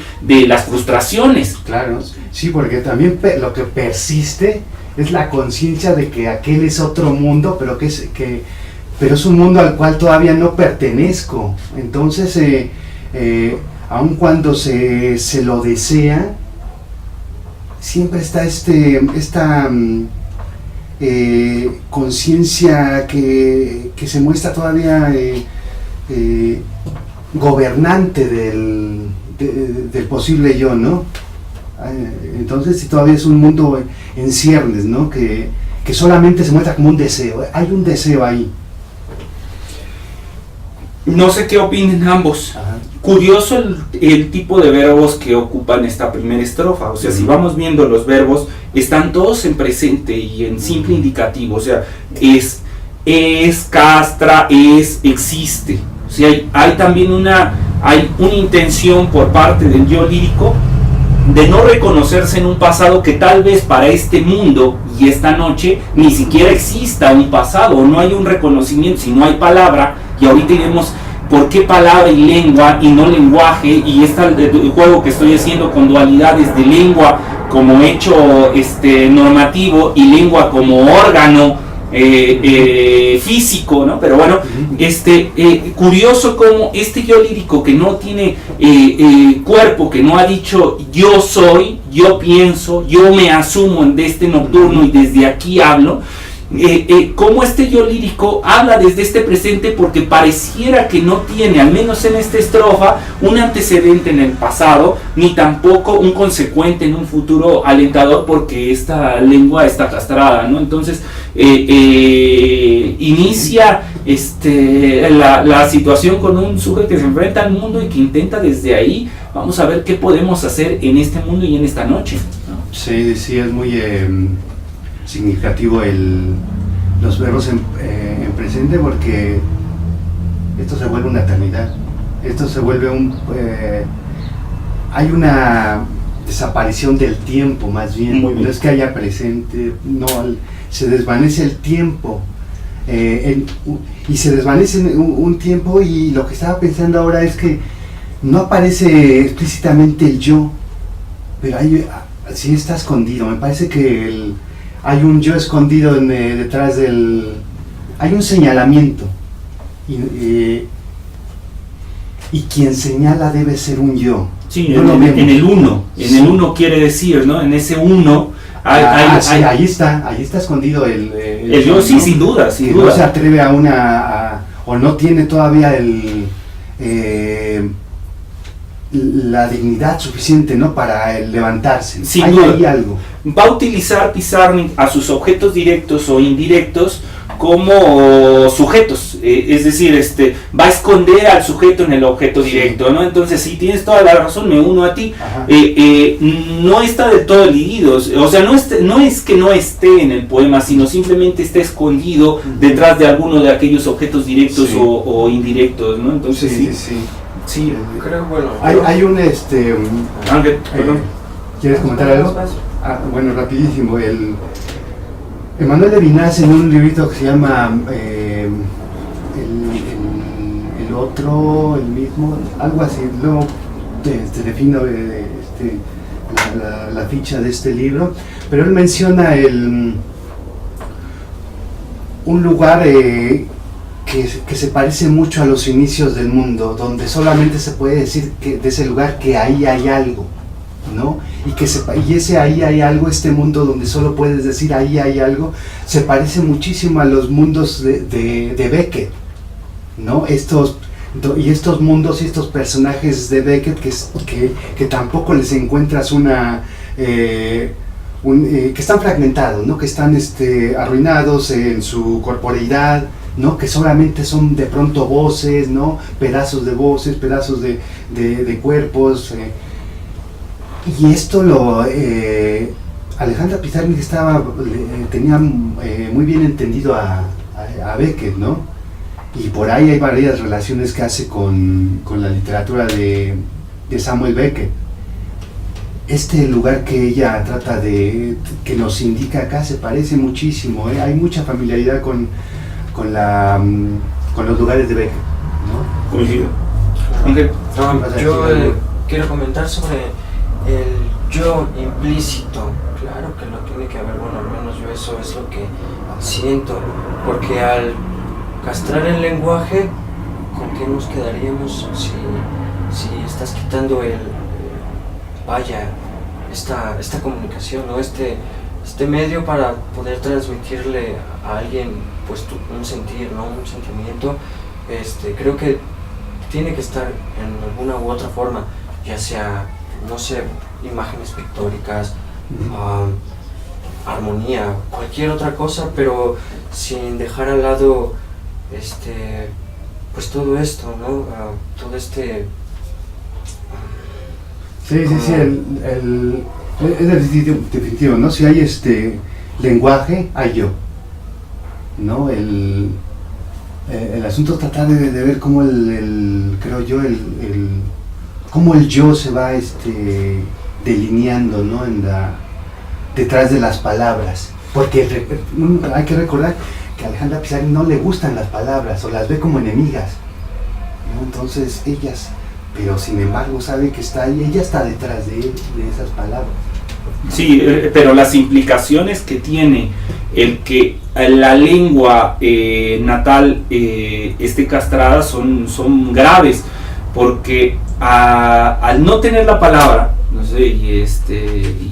las frustraciones. Claro, sí, porque también lo que persiste es la conciencia de que aquel es otro mundo, pero pero es un mundo al cual todavía no pertenezco. Entonces, aun cuando se lo desea, siempre está esta conciencia que se muestra todavía gobernante del posible yo, ¿no? Entonces todavía es un mundo en ciernes, ¿no? Que solamente se muestra como un deseo. Hay un deseo ahí. No sé qué opinen ambos. Ajá. Curioso el tipo de verbos que ocupan esta primera estrofa. O sea, si vamos viendo los verbos, están todos en presente y en simple indicativo. O sea, es, castra, existe. O sea, hay también una intención por parte del yo lírico de no reconocerse en un pasado que tal vez para este mundo y esta noche ni siquiera exista un pasado, o no hay un reconocimiento, si no hay palabra. Y ahorita iremos por qué palabra y lengua y no lenguaje, y el juego que estoy haciendo con dualidades de lengua como hecho normativo y lengua como órgano físico, ¿no? Pero bueno, curioso como este yo lírico que no tiene cuerpo, que no ha dicho yo soy, yo pienso, yo me asumo de este nocturno y desde aquí hablo, como este yo lírico habla desde este presente, porque pareciera que no tiene, al menos en esta estrofa, un antecedente en el pasado, ni tampoco un consecuente en un futuro alentador, porque esta lengua está castrada, ¿no? Entonces inicia la situación con un sujeto que se enfrenta al mundo y que intenta desde ahí, vamos a ver qué podemos hacer en este mundo y en esta noche, ¿no? Sí, es muy significativo los verbos en presente, porque esto se vuelve una eternidad, esto se vuelve hay una desaparición del tiempo, más bien, no es que haya presente, no, se desvanece el tiempo, y se desvanece un tiempo, y lo que estaba pensando ahora es que no aparece explícitamente el yo, pero sí está escondido. Me parece que hay un yo escondido detrás hay un señalamiento, y quien señala debe ser un yo. Sí, en el uno, en el uno quiere decir, ¿no? En ese uno ahí está escondido el yo, sí, ¿no? Sin duda. No se atreve o no tiene todavía la dignidad suficiente, ¿no?, para levantarse. Sin hay duda. Ahí algo. Va a utilizar Pizarnik a sus objetos directos o indirectos como sujetos, es decir, va a esconder al sujeto en el objeto directo, ¿no? Entonces, si tienes toda la razón, me uno a ti. No está del todo dividido, o sea, no es que no esté en el poema, sino simplemente está escondido detrás de alguno de aquellos objetos directos o indirectos, ¿no? Entonces, sí. Creo, bueno. Hay un Ángel, perdón. ¿Quieres comentar algo? Bueno, rapidísimo. Emanuel Levinas, en un librito que se llama el otro, el mismo, algo así, luego defino la ficha de este libro, pero él menciona un lugar que se parece mucho a los inicios del mundo, donde solamente se puede decir que de ese lugar que ahí hay algo, ¿no? Y ese ahí hay algo, este mundo donde solo puedes decir ahí hay algo, se parece muchísimo a los mundos de Beckett, ¿no? Estos mundos y estos personajes de Beckett que tampoco les encuentras que están fragmentados, ¿no? Que están arruinados en su corporeidad, ¿no? Que solamente son de pronto voces, ¿no? Pedazos de voces, pedazos de cuerpos. Y esto Alejandra Pizarnik tenía muy bien entendido a Beckett, ¿no? Y por ahí hay varias relaciones que hace con la literatura de Samuel Beckett. Este lugar que ella trata que nos indica acá se parece muchísimo, hay mucha familiaridad con los lugares de Beckett, ¿no? Coincido. Yo quiero comentar sobre el yo implícito. Claro que lo tiene que haber, bueno, al menos yo eso es lo que siento, porque al castrar el lenguaje, ¿con qué nos quedaríamos si estás quitando esta comunicación, ¿no? Este medio para poder transmitirle a alguien pues un sentir, ¿no? Un sentimiento? Creo que tiene que estar en alguna u otra forma, ya sea, no sé, imágenes pictóricas, armonía, cualquier otra cosa, pero sin dejar al lado pues todo esto, ¿no? Todo Sí, es definitivo, ¿no? Si hay lenguaje, hay yo, ¿no? El asunto es tratar de ver cómo creo yo, cómo el yo se va delineando, ¿no? Detrás de las palabras. Porque hay que recordar que a Alejandra Pizarnik no le gustan las palabras o las ve como enemigas, ¿no? Entonces pero sin embargo sabe que está ahí, ella está detrás de esas palabras. Sí, pero las implicaciones que tiene el que la lengua natal esté castrada son graves, porque al no tener la palabra, no sé, y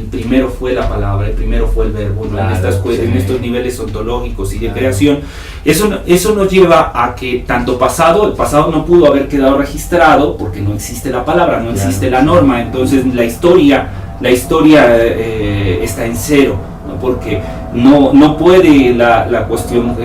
primero fue la palabra, y primero fue el verbo, ¿no? Claro, en estos niveles ontológicos y de creación, eso nos lleva a que el pasado no pudo haber quedado registrado porque no existe la palabra, no existe la norma, entonces la historia está en cero, ¿no? Porque no puede la cuestión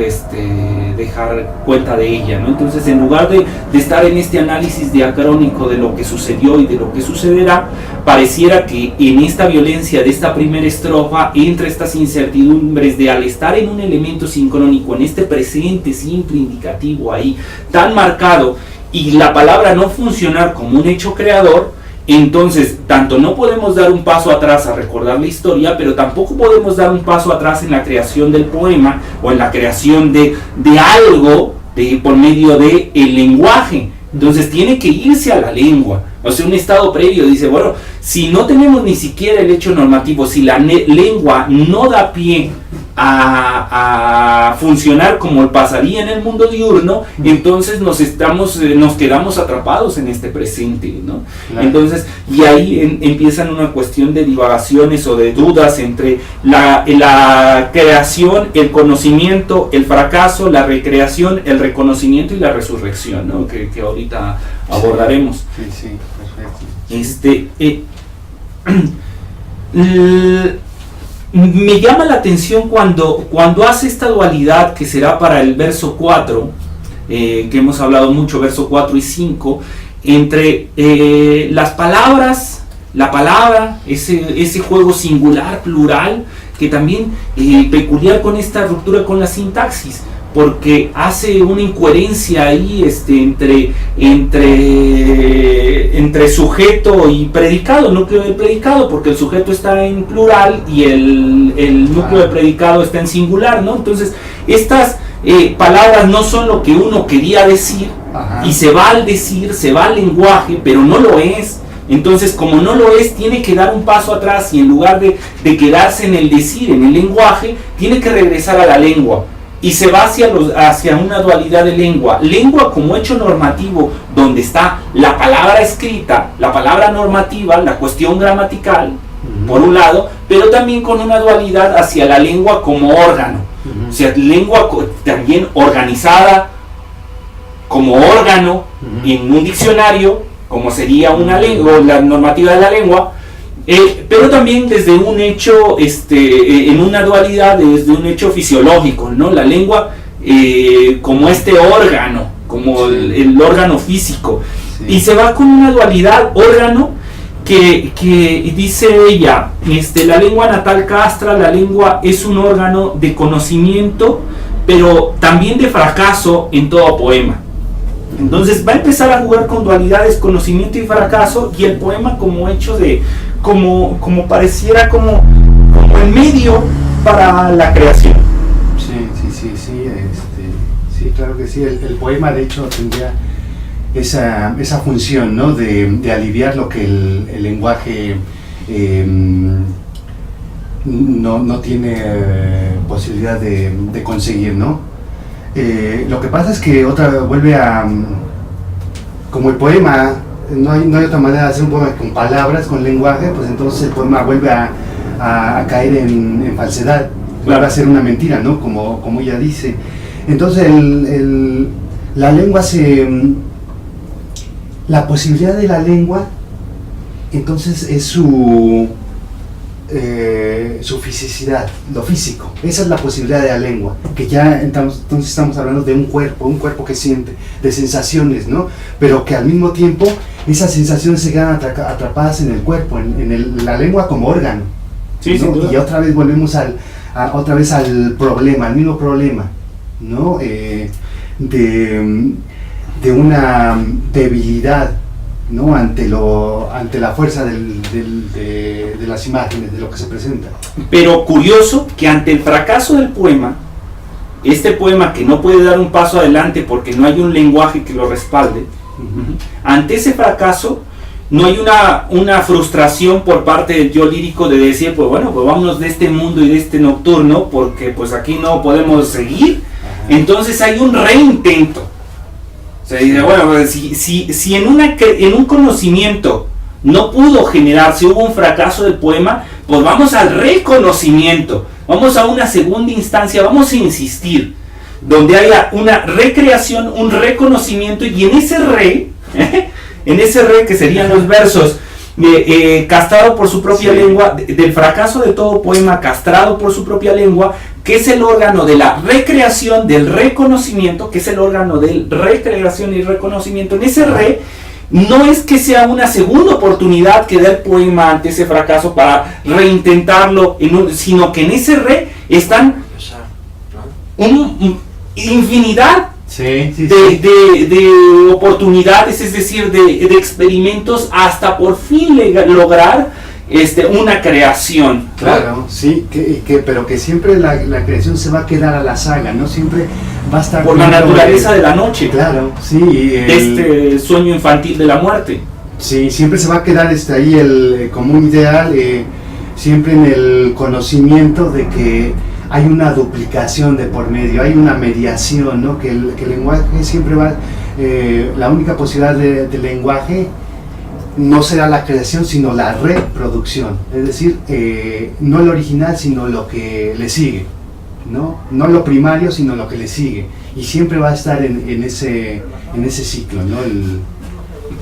dejar cuenta de ella, ¿no? Entonces, en lugar de estar en este análisis diacrónico de lo que sucedió y de lo que sucederá, pareciera que en esta violencia de esta primera estrofa entra estas incertidumbres de, al estar en un elemento sincrónico, en este presente simple indicativo ahí tan marcado, y la palabra no funcionar como un hecho creador, entonces tanto no podemos dar un paso atrás a recordar la historia, pero tampoco podemos dar un paso atrás en la creación del poema o en la creación de algo por medio del lenguaje. Entonces tiene que irse a la lengua, o sea, un estado previo. Dice, bueno, si no tenemos ni siquiera el hecho normativo, si la lengua no da pie a funcionar como pasaría en el mundo diurno, entonces nos quedamos atrapados en este presente, ¿no? Claro. Entonces, y ahí empiezan una cuestión de divagaciones o de dudas entre la creación, el conocimiento, el fracaso, la recreación, el reconocimiento y la resurrección, ¿no? Que ahorita abordaremos. Sí, perfecto. Me llama la atención cuando hace esta dualidad que será para el verso 4, que hemos hablado mucho, verso 4 y 5, entre las palabras, la palabra, ese juego singular, plural, que también peculiar con esta ruptura con la sintaxis, porque hace una incoherencia ahí entre sujeto y predicado, núcleo del predicado, porque el sujeto está en plural y el núcleo del predicado está en singular, ¿no? Entonces, estas palabras no son lo que uno quería decir, y se va al decir, se va al lenguaje, pero no lo es. Entonces, como no lo es, tiene que dar un paso atrás, y en lugar de quedarse en el decir, en el lenguaje, tiene que regresar a la lengua. Y se va hacia una dualidad de lengua como hecho normativo, donde está la palabra escrita, la palabra normativa, la cuestión gramatical, por un lado, pero también con una dualidad hacia la lengua como órgano, o sea, lengua también organizada como órgano en un diccionario, como sería una lengua, la normativa de la lengua, pero también desde un hecho, en una dualidad, desde un hecho fisiológico, ¿no? La lengua como órgano, como el órgano físico, y se va con una dualidad órgano que dice ella, la lengua natal castra, la lengua es un órgano de conocimiento, pero también de fracaso en todo poema. Entonces va a empezar a jugar con dualidades, conocimiento y fracaso, y el poema como hecho como pareciera como el medio para la creación. Sí, claro que sí. El poema de hecho tendría esa función, ¿no? De aliviar lo que el lenguaje no tiene posibilidad de conseguir, ¿no? Lo que pasa es que vuelve a, como el poema, no hay otra manera de hacer un poema con palabras, con lenguaje, pues entonces el poema vuelve a caer en falsedad, vuelve a ser una mentira, ¿no? Como ella dice. Entonces la lengua la posibilidad de la lengua, entonces es su fisicidad, lo físico. Esa es la posibilidad de la lengua, que ya entonces estamos hablando de un cuerpo que siente, de sensaciones, ¿no? Pero que al mismo tiempo esas sensaciones se quedan atrapadas en el cuerpo, en la lengua como órgano, ¿no? Y otra vez volvemos al problema, al mismo problema, ¿no? De una debilidad ¿no? Ante la fuerza de las imágenes, de lo que se presenta. Pero curioso que ante el fracaso del poema, este poema que no puede dar un paso adelante porque no hay un lenguaje que lo respalde, ante ese fracaso no hay una frustración por parte del yo lírico de decir, pues bueno, pues vámonos de este mundo y de este nocturno porque pues aquí no podemos seguir. Entonces hay un reintento. O sea, dice, bueno, pues, si en un conocimiento no pudo generarse, hubo un fracaso del poema, pues vamos al reconocimiento, vamos a una segunda instancia, vamos a insistir, donde haya una recreación, un reconocimiento, y en ese re que serían los versos, castrado por su propia lengua, del fracaso de todo poema castrado por su propia lengua, que es el órgano de la recreación, del reconocimiento, que es el órgano de recreación y reconocimiento. En ese re, no es que sea una segunda oportunidad que da el poema ante ese fracaso para reintentarlo, sino que en ese re están infinidad de oportunidades, es decir, de experimentos, hasta por fin lograr una creación. Claro, sí, pero que siempre la creación se va a quedar a la saga, ¿no? Siempre va a estar... Por la naturaleza de la noche. Claro, sí. Este sueño infantil de la muerte. Sí, siempre se va a quedar ahí como un ideal, siempre en el conocimiento de que hay una duplicación de por medio, hay una mediación, ¿no? Que el lenguaje siempre va... la única posibilidad de lenguaje no será la creación, sino la reproducción, es decir, no el original, sino lo que le sigue, no lo primario, sino lo que le sigue, y siempre va a estar en ese ciclo, ¿no?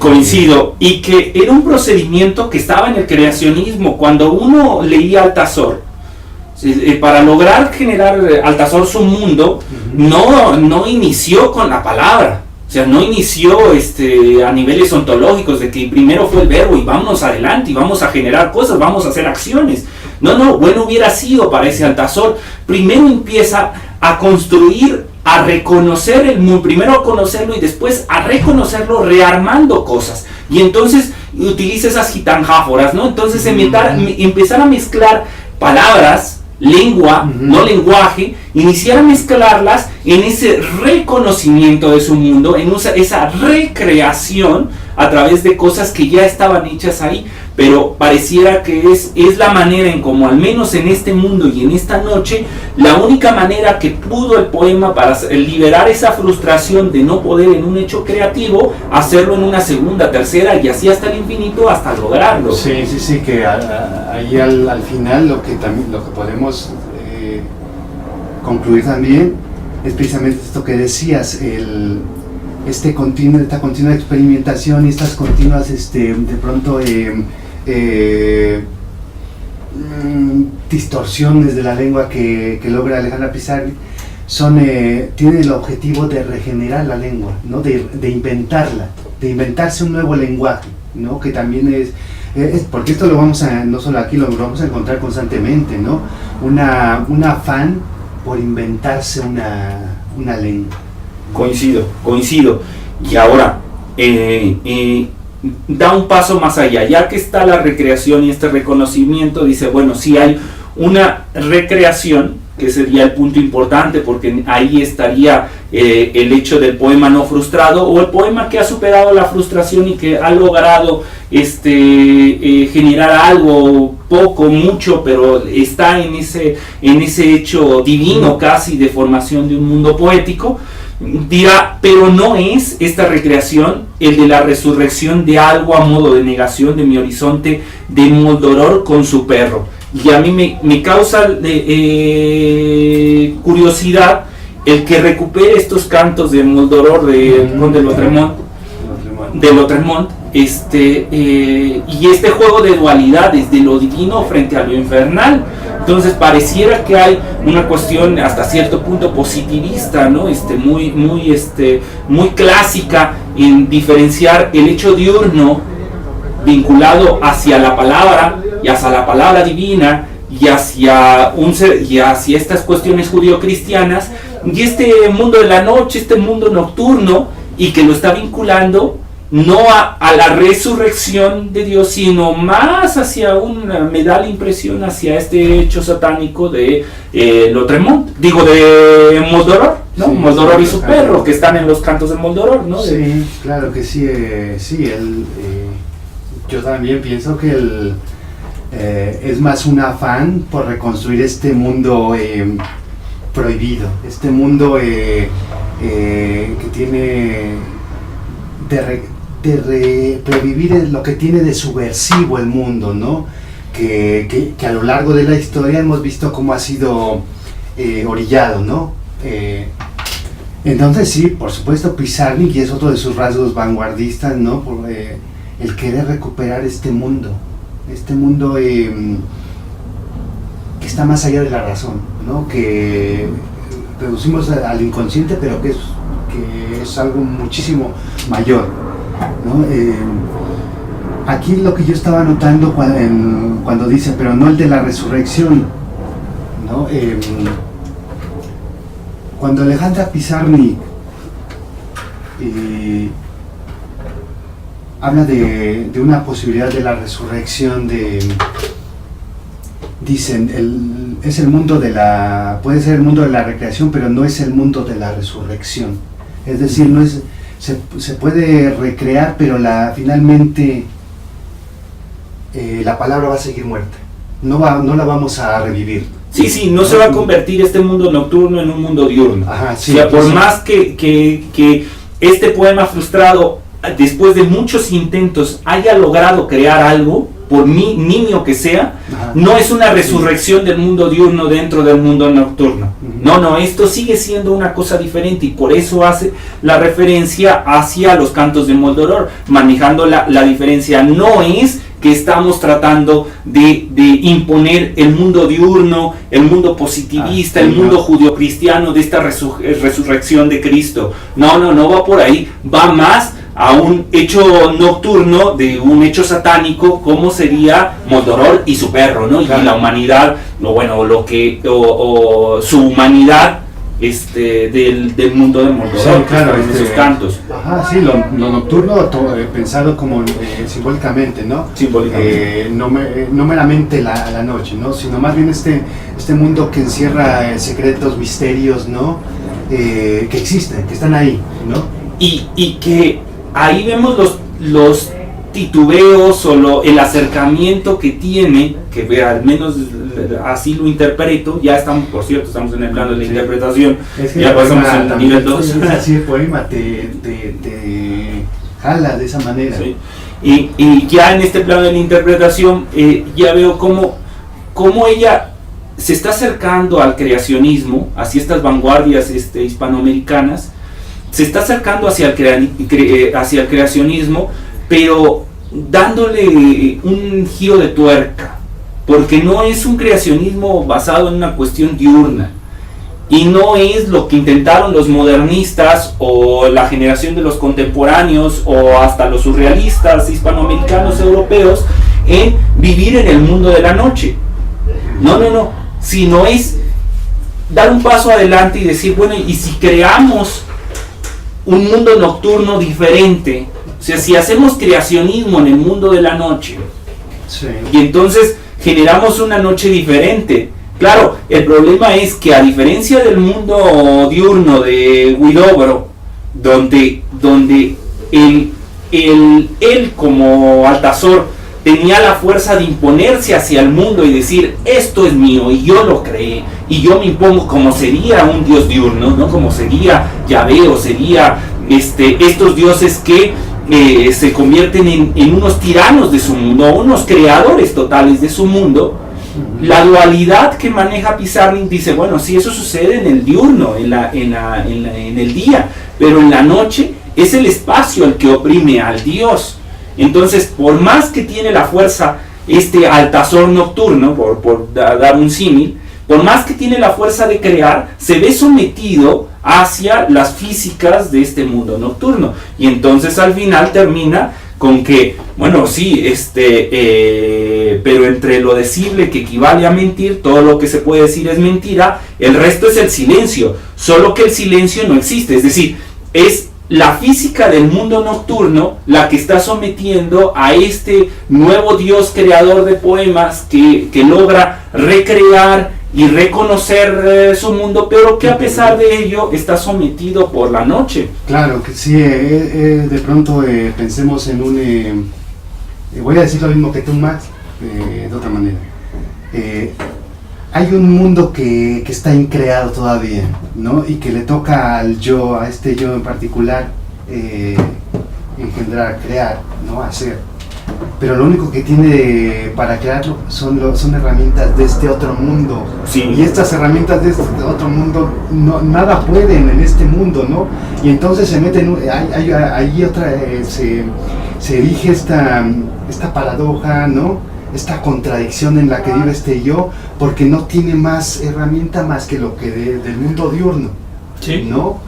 Coincido, y que era un procedimiento que estaba en el creacionismo. Cuando uno leía Altazor, para lograr generar Altazor su mundo, no inició con la palabra. O sea, no inició a niveles ontológicos de que primero fue el verbo y vámonos adelante y vamos a generar cosas, vamos a hacer acciones. No, bueno hubiera sido para ese Altazor. Primero empieza a construir, a reconocer el mundo, primero a conocerlo y después a reconocerlo rearmando cosas. Y entonces utiliza esas gitanjáforas, ¿no? Entonces empezar a mezclar palabras, lengua, no lenguaje, iniciar a mezclarlas en ese reconocimiento de su mundo, en esa recreación a través de cosas que ya estaban hechas ahí, pero pareciera que es la manera en como, al menos en este mundo y en esta noche, la única manera que pudo el poema para liberar esa frustración de no poder en un hecho creativo, hacerlo en una segunda, tercera y así hasta el infinito, hasta lograrlo. Sí, que ahí al final lo que podemos concluir también es precisamente esto que decías, esta continua experimentación y estas continuas de pronto distorsiones de la lengua que logra Alejandra Pizarnik tienen el objetivo de regenerar la lengua, ¿no? de inventarla, de inventarse un nuevo lenguaje, ¿no? Que también es porque esto no solo aquí, lo vamos a encontrar constantemente, ¿no? Un afán por inventarse una lengua. Coincido. Y ahora, da un paso más allá. Ya que está la recreación y este reconocimiento, dice, bueno, si hay una recreación, que sería el punto importante, porque ahí estaría el hecho del poema no frustrado, o el poema que ha superado la frustración y que ha logrado generar algo, poco, mucho, pero está en ese hecho divino casi de formación de un mundo poético. Dirá, pero no es esta recreación el de la resurrección de algo a modo de negación de mi horizonte de Moldoror con su perro. Y a mí me causa curiosidad el que recupere estos cantos de Moldoror de Lautréamont, y este juego de dualidades, de lo divino frente a lo infernal. Entonces pareciera que hay una cuestión hasta cierto punto positivista, ¿no? Muy clásica en diferenciar el hecho diurno vinculado hacia la palabra y hacia la palabra divina y hacia estas cuestiones judío-cristianas, y este mundo de la noche, este mundo nocturno, y que lo está vinculando no a la resurrección de Dios, sino más hacia me da la impresión hacia este hecho satánico de Lotremont, de Mordoror, ¿no? Sí, Mordoror y su perro, que están en los cantos de Mordoror, ¿no? Sí, claro que sí, yo también pienso que es más un afán por reconstruir este mundo prohibido, este mundo que tiene de revivir lo que tiene de subversivo el mundo, ¿no? Que a lo largo de la historia hemos visto cómo ha sido orillado, ¿no? Entonces sí, por supuesto Pizarnik, y es otro de sus rasgos vanguardistas, ¿no? Por el querer recuperar este mundo que está más allá de la razón, ¿no? Que reducimos al inconsciente, pero que es algo muchísimo mayor, ¿no? Aquí lo que yo estaba notando cuando dice, pero no el de la resurrección, ¿no? Cuando Alejandra Pizarnik habla de una posibilidad de la resurrección, dicen, es el mundo puede ser el mundo de la recreación, pero no es el mundo de la resurrección. Es decir, se puede recrear, pero finalmente la palabra va a seguir muerta. No la vamos a revivir. Sí, no se va a convertir este mundo nocturno en un mundo diurno. Ajá, sí, o sea, por más que este poema frustrado, después de muchos intentos, haya logrado crear algo, por nimio que sea, ajá, no es una resurrección del mundo diurno dentro del mundo nocturno. No, esto sigue siendo una cosa diferente, y por eso hace la referencia hacia los cantos de Mordoror, manejando la diferencia. No es que estamos tratando de imponer el mundo diurno, el mundo positivista, el mundo judio-cristiano de esta resurrección de Cristo. No va por ahí, va más a un hecho nocturno, de un hecho satánico, como sería Mordoror y su perro, ¿no? Claro. Y la humanidad, su humanidad del mundo de Mordoror, sí, claro, en esos cantos. Ajá, sí, lo nocturno pensado como simbólicamente, ¿no? Simbólicamente. No meramente la noche, ¿no? Sino más bien este mundo que encierra secretos, misterios, ¿no? Que existen, que están ahí, ¿no? Y que ahí vemos los titubeos o el acercamiento que tiene, que al menos así lo interpreto. Ya estamos, por cierto, estamos en el plano de la interpretación, es que ya pasamos al nivel 2. Es así, el poema te jala de esa manera. Sí. Y ya en este plano de la interpretación ya veo cómo ella se está acercando al creacionismo, hacia estas vanguardias hispanoamericanas. Se está acercando hacia el creacionismo, pero dándole un giro de tuerca, porque no es un creacionismo basado en una cuestión diurna, y no es lo que intentaron los modernistas o la generación de los contemporáneos o hasta los surrealistas hispanoamericanos europeos en vivir en el mundo de la noche. No, sino es dar un paso adelante y decir, bueno, y si creamos un mundo nocturno diferente, o sea, si hacemos creacionismo en el mundo de la noche, sí, y entonces generamos una noche diferente. Claro, el problema es que, a diferencia del mundo diurno de Huidobro, donde él como Altazor tenía la fuerza de imponerse hacia el mundo y decir, esto es mío y yo lo creé y yo me impongo, como sería un dios diurno, ¿no? Como sería Yahvé, o sería estos dioses que se convierten en unos tiranos de su mundo, unos creadores totales de su mundo. La dualidad que maneja Pizarnik dice, bueno, sí, eso sucede en el diurno, en el día, pero en la noche es el espacio el que oprime al dios. Entonces, por más que tiene la fuerza Altazor nocturno, por dar un símil, por más que tiene la fuerza de crear, se ve sometido hacia las físicas de este mundo nocturno. Y entonces al final termina con que, bueno, sí, pero entre lo decible, que equivale a mentir, todo lo que se puede decir es mentira, el resto es el silencio, solo que el silencio no existe. Es decir, es la física del mundo nocturno la que está sometiendo a este nuevo Dios creador de poemas que logra recrear y reconocer su mundo, pero que a pesar de ello está sometido por la noche. Claro que sí, de pronto pensemos en un... voy a decir lo mismo que tú, Max, de otra manera. Hay un mundo que está increado todavía, ¿no? Y que le toca al yo, a este yo en particular, engendrar, crear, ¿no? Hacer. Pero lo único que tiene para crearlo son herramientas de este otro mundo. Sí. Y estas herramientas de este otro mundo, nada pueden en este mundo, ¿no? Y entonces se meten, ahí otra, se erige esta paradoja, ¿no? Esta contradicción en la que vive este yo, porque no tiene más herramienta más que lo que del mundo diurno, Sí. ¿no?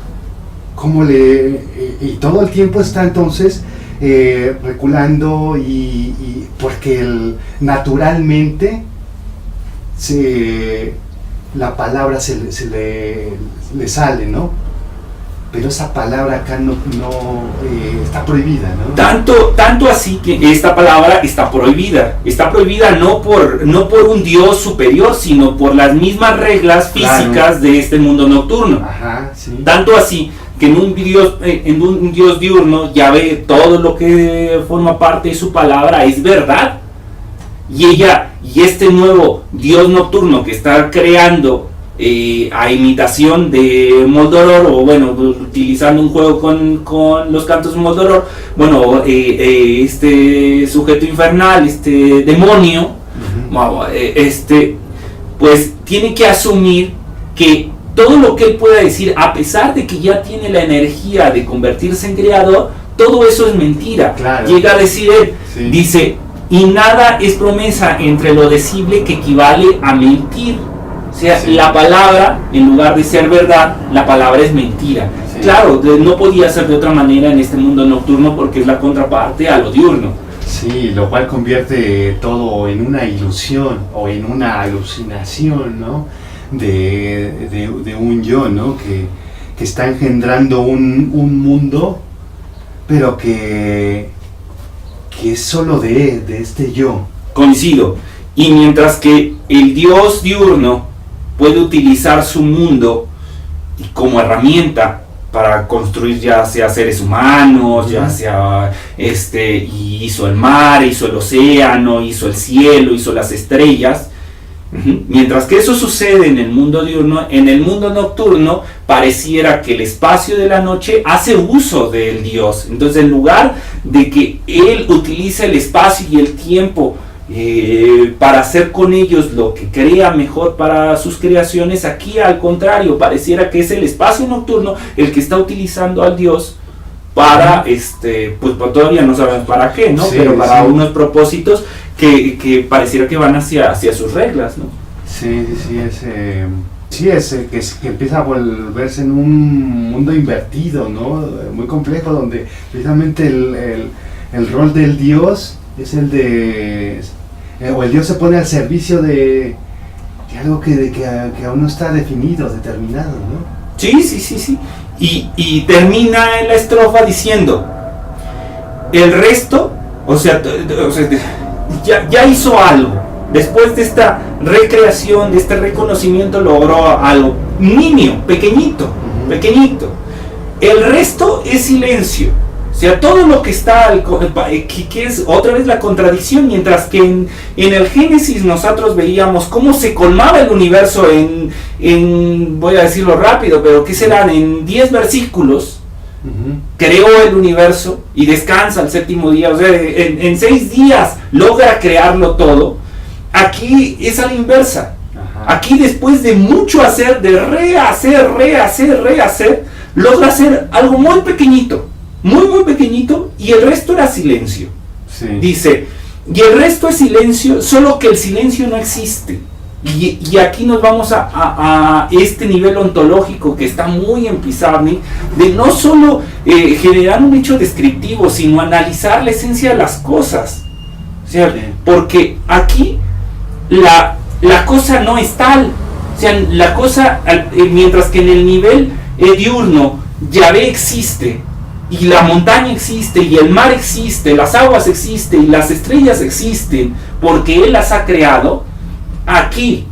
Y todo el tiempo está entonces reculando y porque naturalmente la palabra se le sale, ¿no? Pero esa palabra acá no está prohibida, ¿no? Tanto así que esta palabra está prohibida. Está prohibida no por un Dios superior, sino por las mismas reglas físicas, claro, de este mundo nocturno. Ajá, sí. Tanto así que en un Dios diurno Yahvé, todo lo que forma parte de su palabra es verdad. Y este nuevo Dios nocturno que está creando a imitación de Moldoror, o bueno, utilizando un juego con los cantos de Moldoror, bueno, este sujeto infernal, este demonio, pues tiene que asumir que todo lo que él pueda decir, a pesar de que ya tiene la energía de convertirse en creador, todo eso es mentira. Claro. Llega a decir él, sí, dice, y nada es promesa entre lo decible que equivale a mentir. O sea, sí, la palabra, en lugar de ser verdad, la palabra es mentira. Sí. Claro, no podía ser de otra manera en este mundo nocturno porque es la contraparte a lo diurno. Sí, lo cual convierte todo en una ilusión o en una alucinación, ¿no? De un yo, ¿no? Que está engendrando un mundo, pero que es solo de este yo. Coincido. Y mientras que el Dios diurno puede utilizar su mundo como herramienta para construir ya sea seres humanos, ya sea y hizo el mar, hizo el océano, hizo el cielo, hizo las estrellas. Mientras que eso sucede en el mundo diurno, en el mundo nocturno pareciera que el espacio de la noche hace uso del Dios. Entonces, en lugar de que él utilice el espacio y el tiempo para hacer con ellos lo que crea mejor para sus creaciones, aquí al contrario, pareciera que es el espacio nocturno el que está utilizando al Dios para, pues todavía no sabemos para qué, ¿no? Sí, pero para unos propósitos que pareciera que van hacia sus reglas, ¿no? Sí, que empieza a volverse en un mundo invertido, ¿no? Muy complejo, donde precisamente el rol del Dios es el de... o el Dios se pone al servicio de algo que aún no está definido, determinado, ¿no? Sí. Y termina en la estrofa diciendo, el resto, ya hizo algo. Después de esta recreación, de este reconocimiento, logró algo nimio, pequeñito. El resto es silencio. O sea, todo lo que está, que es otra vez la contradicción, mientras que en el Génesis nosotros veíamos cómo se colmaba el universo en voy a decirlo rápido, pero ¿qué serán? En 10 versículos, creó el universo y descansa el séptimo día, o sea, en 6 días logra crearlo todo. Aquí es a la inversa. Aquí, después de mucho hacer, de rehacer, logra hacer algo muy pequeñito, muy pequeñito, y el resto era silencio. Sí. Dice, y el resto es silencio, solo que el silencio no existe. Y aquí nos vamos a este nivel ontológico que está muy en Pizarnik, de no solo generar un hecho descriptivo, sino analizar la esencia de las cosas. O sea, porque aquí la cosa no es tal. O sea, la cosa, mientras que en el nivel diurno Yahvé existe, y la montaña existe, y el mar existe, las aguas existen, y las estrellas existen, porque Él las ha creado, aquí,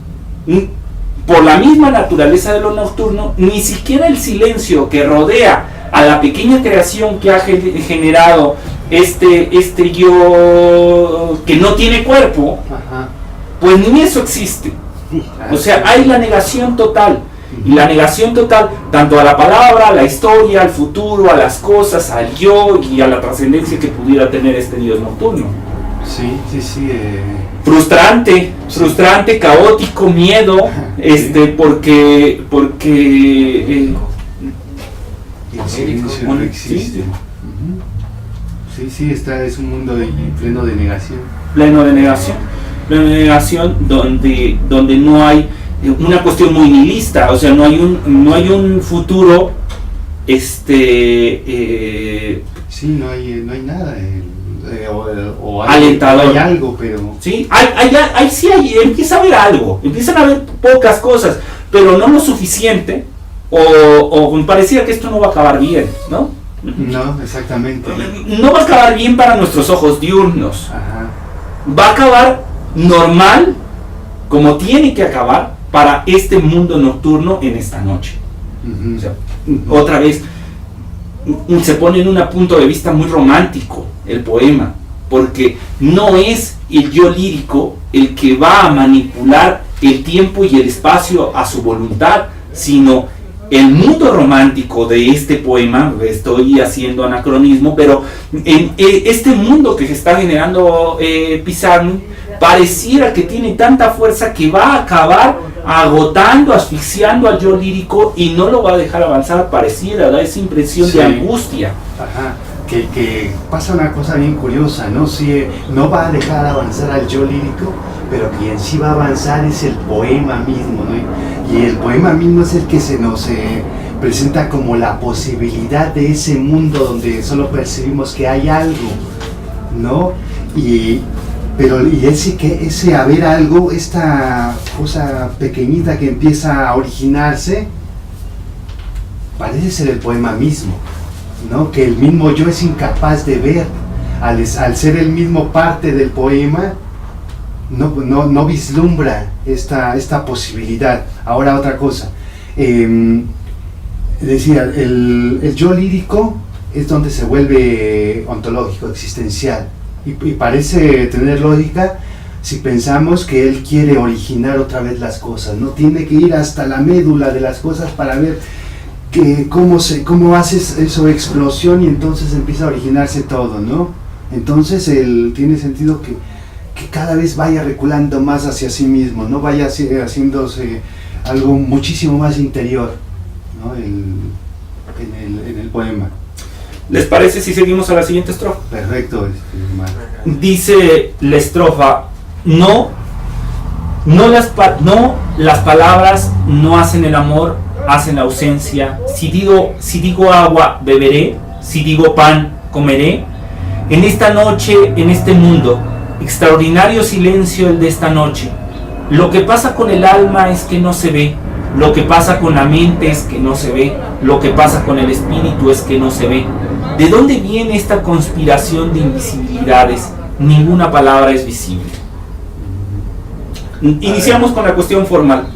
por la misma naturaleza de lo nocturno, ni siquiera el silencio que rodea a la pequeña creación que ha generado este yo que no tiene cuerpo, Ajá. pues ni eso existe. O sea, hay la negación total. Y la negación total, tanto a la palabra, a la historia, al futuro, a las cosas, al yo y a la trascendencia que pudiera tener este Dios nocturno. Sí. Frustrante, caótico, miedo, porque el silencio no existe. Sí, es un mundo pleno de negación. Pleno de negación donde no hay una cuestión muy nihilista, o sea, no hay un futuro sí, no hay nada o alentador. Hay algo, pero sí, empieza a haber algo, empiezan a haber pocas cosas, pero no lo suficiente, o parecía que esto no va a acabar bien, ¿no? No, exactamente. No va a acabar bien para nuestros ojos diurnos. Ajá. Va a acabar normal, como tiene que acabar para este mundo nocturno en esta noche. O sea, otra vez se pone en un punto de vista muy romántico el poema, porque no es el yo lírico el que va a manipular el tiempo y el espacio a su voluntad, sino el mundo romántico de este poema. Estoy haciendo anacronismo, pero en este mundo que se está generando Pizarnik pareciera que tiene tanta fuerza que va a acabar agotando, asfixiando al yo lírico y no lo va a dejar avanzar. Pareciera, da esa impresión de angustia. Ajá. Que pasa una cosa bien curiosa, ¿no? Si no va a dejar avanzar al yo lírico, pero quien sí va a avanzar es el poema mismo, ¿no? Y el poema mismo es el que se nos presenta como la posibilidad de ese mundo donde solo percibimos que hay algo, ¿no? Y ese haber algo, esta cosa pequeñita que empieza a originarse, parece ser el poema mismo, ¿no? Que el mismo yo es incapaz de ver, al ser el mismo parte del poema, no vislumbra esta posibilidad. Ahora otra cosa, decía, el yo lírico es donde se vuelve ontológico, existencial, y parece tener lógica si pensamos que él quiere originar otra vez las cosas, no tiene que ir hasta la médula de las cosas para ver cómo haces eso explosión y entonces empieza a originarse todo, ¿no? Entonces tiene sentido que cada vez vaya reculando más hacia sí mismo, no vaya haciéndose algo muchísimo más interior, ¿no? En el poema. ¿Les parece si seguimos a la siguiente estrofa? Perfecto. Dice la estrofa: no las palabras no hacen el amor, hacen la ausencia. Si digo agua, beberé. Si digo pan, comeré. En esta noche, en este mundo, extraordinario silencio el de esta noche. Lo que pasa con el alma es que no se ve. Lo que pasa con la mente es que no se ve. Lo que pasa con el espíritu es que no se ve. ¿De dónde viene esta conspiración de invisibilidades? Ninguna palabra es visible. Iniciamos con la cuestión formal.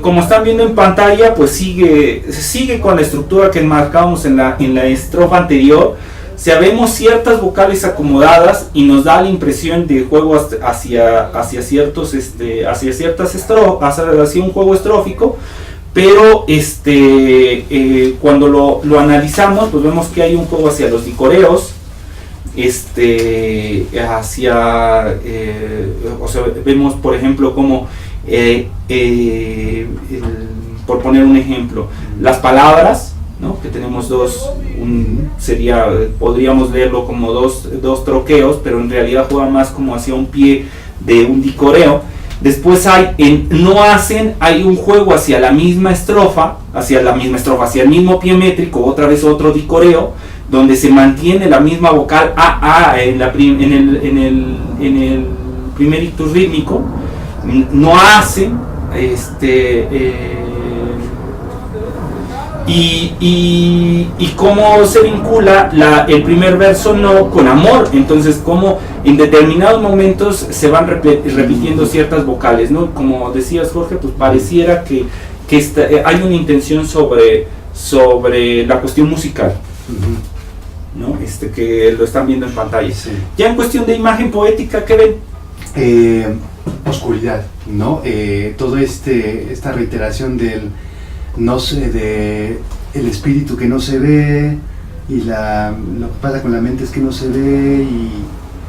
Como están viendo en pantalla, pues sigue con la estructura que enmarcábamos en la estrofa anterior. Sabemos ciertas vocales acomodadas y nos da la impresión de juego hacia un juego estrófico, pero cuando lo analizamos, pues vemos que hay un juego hacia los dicoreos, vemos por ejemplo como por poner un ejemplo, las palabras, ¿no? Que tenemos dos, podríamos leerlo como dos troqueos, pero en realidad juega más como hacia un pie de un dicoreo. Después hay un juego hacia la misma estrofa, hacia el mismo pie métrico, otra vez otro dicoreo, donde se mantiene la misma vocal a en el primer ictus rítmico. No hacen y cómo se vincula el primer verso no con amor. Entonces cómo en determinados momentos se van repitiendo ciertas vocales, ¿no? Como decías, Jorge, pues pareciera que hay una intención sobre la cuestión musical, ¿no? Que lo están viendo en pantalla. Sí. Ya en cuestión de imagen poética, ¿qué ven? Oscuridad, ¿no? Todo esta reiteración del no sé, de el espíritu que no se ve, y lo que pasa con la mente es que no se ve, y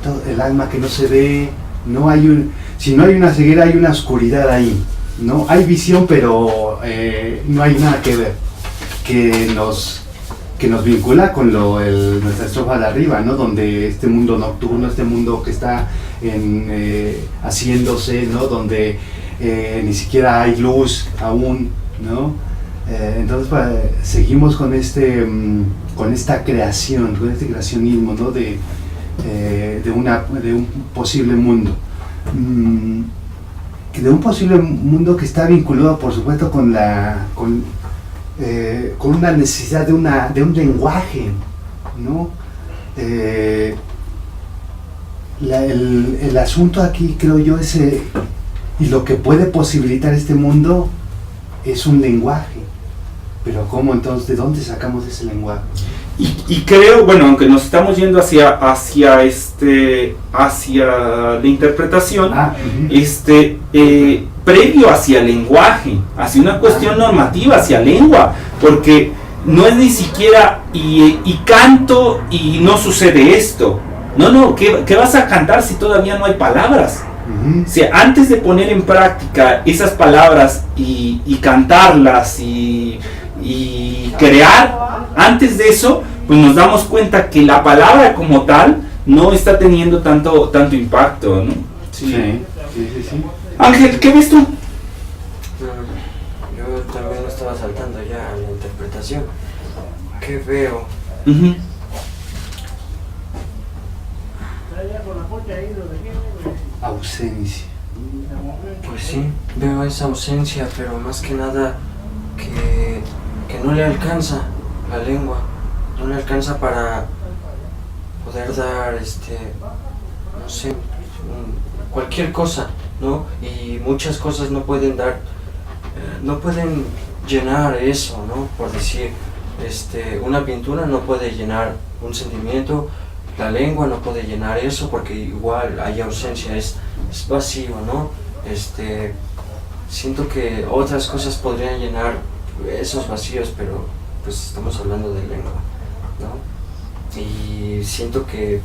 todo el alma que no se ve. No hay si no hay una ceguera, hay una oscuridad ahí, ¿no? Hay visión, pero no hay nada que ver que nos vincula con nuestra estrofa de arriba, ¿no? Donde este mundo nocturno, este mundo que está haciéndose, ¿no? Donde ni siquiera hay luz aún, ¿no? Entonces seguimos con esta creación, con este creacionismo, ¿no? de un posible mundo. De un posible mundo que está vinculado, por supuesto, con una necesidad de un lenguaje, ¿no? El asunto aquí, creo yo, y lo que puede posibilitar este mundo es un lenguaje. Pero ¿cómo entonces? ¿De dónde sacamos ese lenguaje? Y creo, bueno, aunque nos estamos yendo hacia la interpretación, previo hacia el lenguaje, hacia una cuestión normativa, hacia lengua, porque no es ni siquiera y canto y no sucede esto. No, ¿qué vas a cantar si todavía no hay palabras? O sea, antes de poner en práctica esas palabras y cantarlas y crear, antes de eso, pues nos damos cuenta que la palabra como tal no está teniendo tanto impacto, ¿no? Sí. Ángel, ¿qué ves tú? Yo también lo estaba saltando ya a la interpretación. ¿Qué veo? Ausencia. Pues sí, veo esa ausencia, pero más que nada que no le alcanza la lengua, no le alcanza para poder dar, no sé, cualquier cosa, ¿no? Y muchas cosas no pueden dar, no pueden llenar eso, ¿no? Por decir, una pintura no puede llenar un sentimiento, la lengua no puede llenar eso, porque igual hay ausencia, es vacío, ¿no? Siento que otras cosas podrían llenar esos vacíos, pero pues estamos hablando de lengua, ¿no? Y siento que,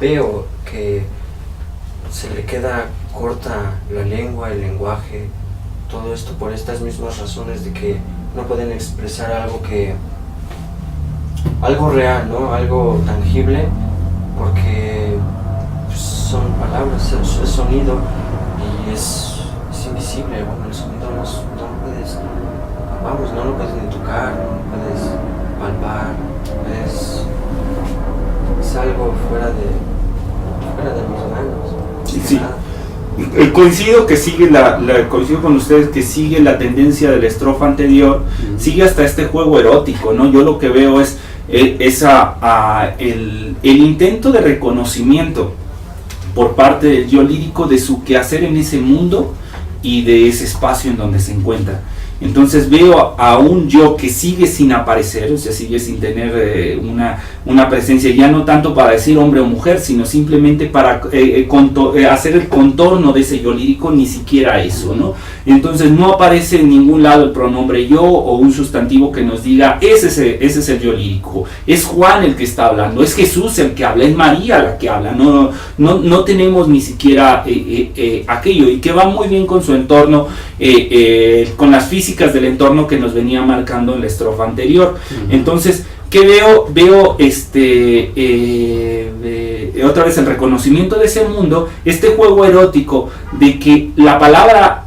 veo que se le queda corta la lengua, el lenguaje, todo esto por estas mismas razones de que no pueden expresar algo real, ¿no? Algo tangible, porque pues, son palabras, es sonido y es invisible. Bueno, el sonido no lo puedes ni tocar, no lo puedes palpar, es algo fuera de mis manos. Sí. Coincido que sigue coincido con ustedes que sigue la tendencia de la estrofa anterior, sigue hasta este juego erótico, ¿no? Yo lo que veo es el intento de reconocimiento por parte del yo lírico de su quehacer en ese mundo y de ese espacio en donde se encuentra. Entonces veo a un yo que sigue sin aparecer, o sea, sigue sin tener una presencia, ya no tanto para decir hombre o mujer, sino simplemente para hacer el contorno de ese yo lírico, ni siquiera eso, ¿no? Entonces no aparece en ningún lado el pronombre yo o un sustantivo que nos diga, ese es el yo lírico, es Juan el que está hablando, es Jesús el que habla, es María la que habla, no tenemos ni siquiera aquello, y que va muy bien con su entorno, con las físicas del entorno que nos venía marcando en la estrofa anterior. Entonces, ¿qué veo? Veo otra vez el reconocimiento de ese mundo, este juego erótico de que la palabra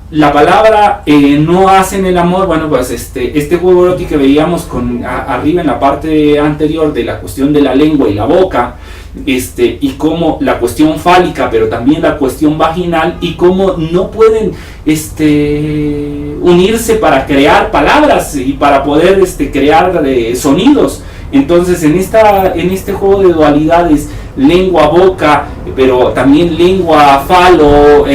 no hacen el amor. Bueno, pues este juego erótico que veíamos arriba en la parte anterior de la cuestión de la lengua y la boca, y cómo la cuestión fálica, pero también la cuestión vaginal, y cómo no pueden unirse para crear palabras y para poder crear sonidos. Entonces en este juego de dualidades, lengua, boca, pero también lengua, falo,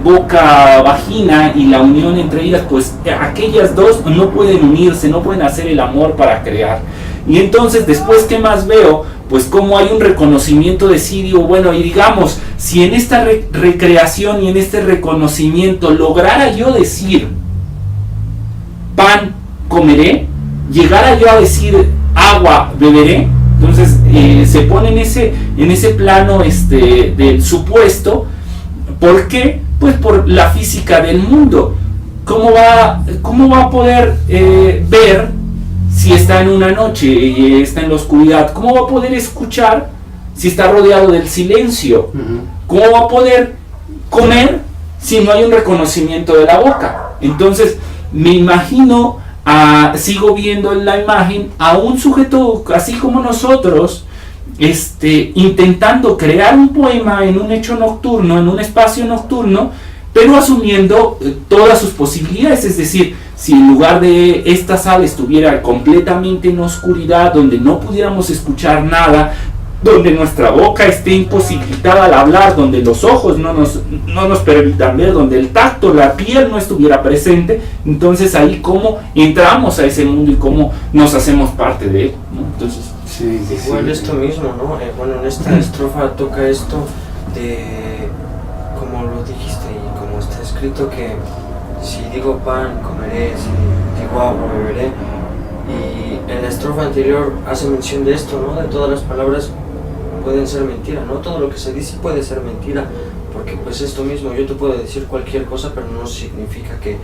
boca, vagina, y la unión entre ellas, pues aquellas dos no pueden unirse, no pueden hacer el amor para crear. Y entonces después, ¿qué más veo? Pues como hay un reconocimiento de sí, digo, bueno, y digamos, si en esta recreación y en este reconocimiento lograra yo decir pan comeré, llegara yo a decir agua beberé, entonces se pone en ese plano del supuesto. ¿Por qué? Pues por la física del mundo. ¿Cómo va a poder ver si está en una noche y está en la oscuridad? ¿Cómo va a poder escuchar si está rodeado del silencio? ¿Cómo va a poder comer si no hay un reconocimiento de la boca? Entonces me imagino, sigo viendo en la imagen a un sujeto así como nosotros, intentando crear un poema en un hecho nocturno, en un espacio nocturno, pero asumiendo todas sus posibilidades. Es decir, si en lugar de esta sala estuviera completamente en oscuridad, donde no pudiéramos escuchar nada, donde nuestra boca esté imposibilitada al hablar, donde los ojos no nos permitan ver, donde el tacto, la piel no estuviera presente, entonces ahí cómo entramos a ese mundo y cómo nos hacemos parte de él, ¿no? Entonces, sí, igual esto mismo, ¿no? Bueno, en esta estrofa toca esto de, como lo dijiste y como está escrito, que si digo pan, comeré, si digo agua, beberé. Y en la estrofa anterior hace mención de esto, ¿no? De todas las palabras pueden ser mentira, ¿no? Todo lo que se dice puede ser mentira, porque pues esto mismo, yo te puedo decir cualquier cosa, pero no significa que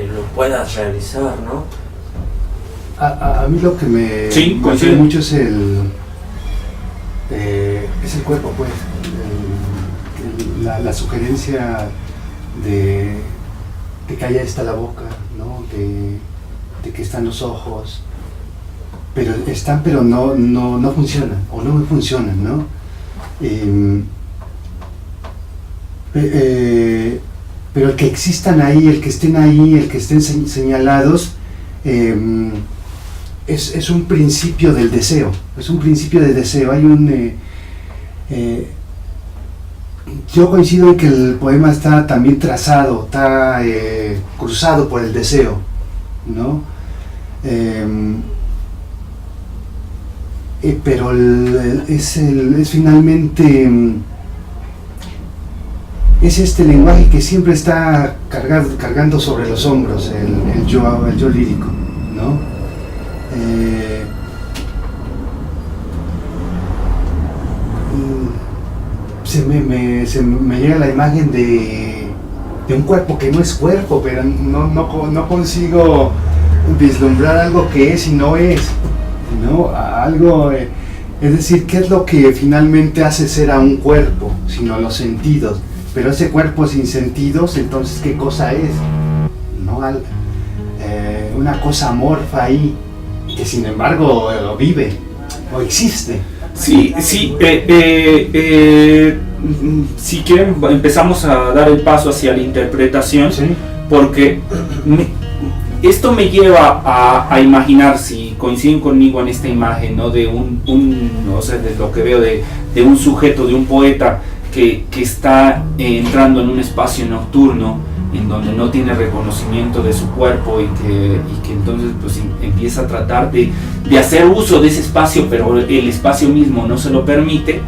lo puedas realizar, ¿no? A mí lo que me gusta mucho es el cuerpo, pues, la sugerencia de que allá está la boca, ¿no? De que están los ojos, pero no funcionan, o no me funcionan, ¿no? Pero el que existan ahí, el que estén ahí, el que estén señalados, es un principio del deseo, es un principio de deseo. Hay yo coincido en que el poema está también trazado, está cruzado por el deseo, ¿no? Pero es finalmente es este lenguaje que siempre está cargando sobre los hombros el yo lírico, ¿no? Se me llega la imagen de un cuerpo que no es cuerpo, pero no consigo vislumbrar algo que es y no es, ¿no? Algo, es decir, ¿qué es lo que finalmente hace ser a un cuerpo? Sino los sentidos. Pero ese cuerpo sin sentidos, entonces, ¿qué cosa es? ¿No? Una cosa amorfa ahí, que sin embargo vive o existe. Sí, si quieren empezamos a dar el paso hacia la interpretación, ¿sí? Porque esto me lleva a imaginar, si coinciden conmigo en esta imagen, ¿no? De o sea, de lo que veo de un sujeto, de un poeta que está entrando en un espacio nocturno en donde no tiene reconocimiento de su cuerpo y que entonces pues empieza a tratar de hacer uso de ese espacio, pero el espacio mismo no se lo permite.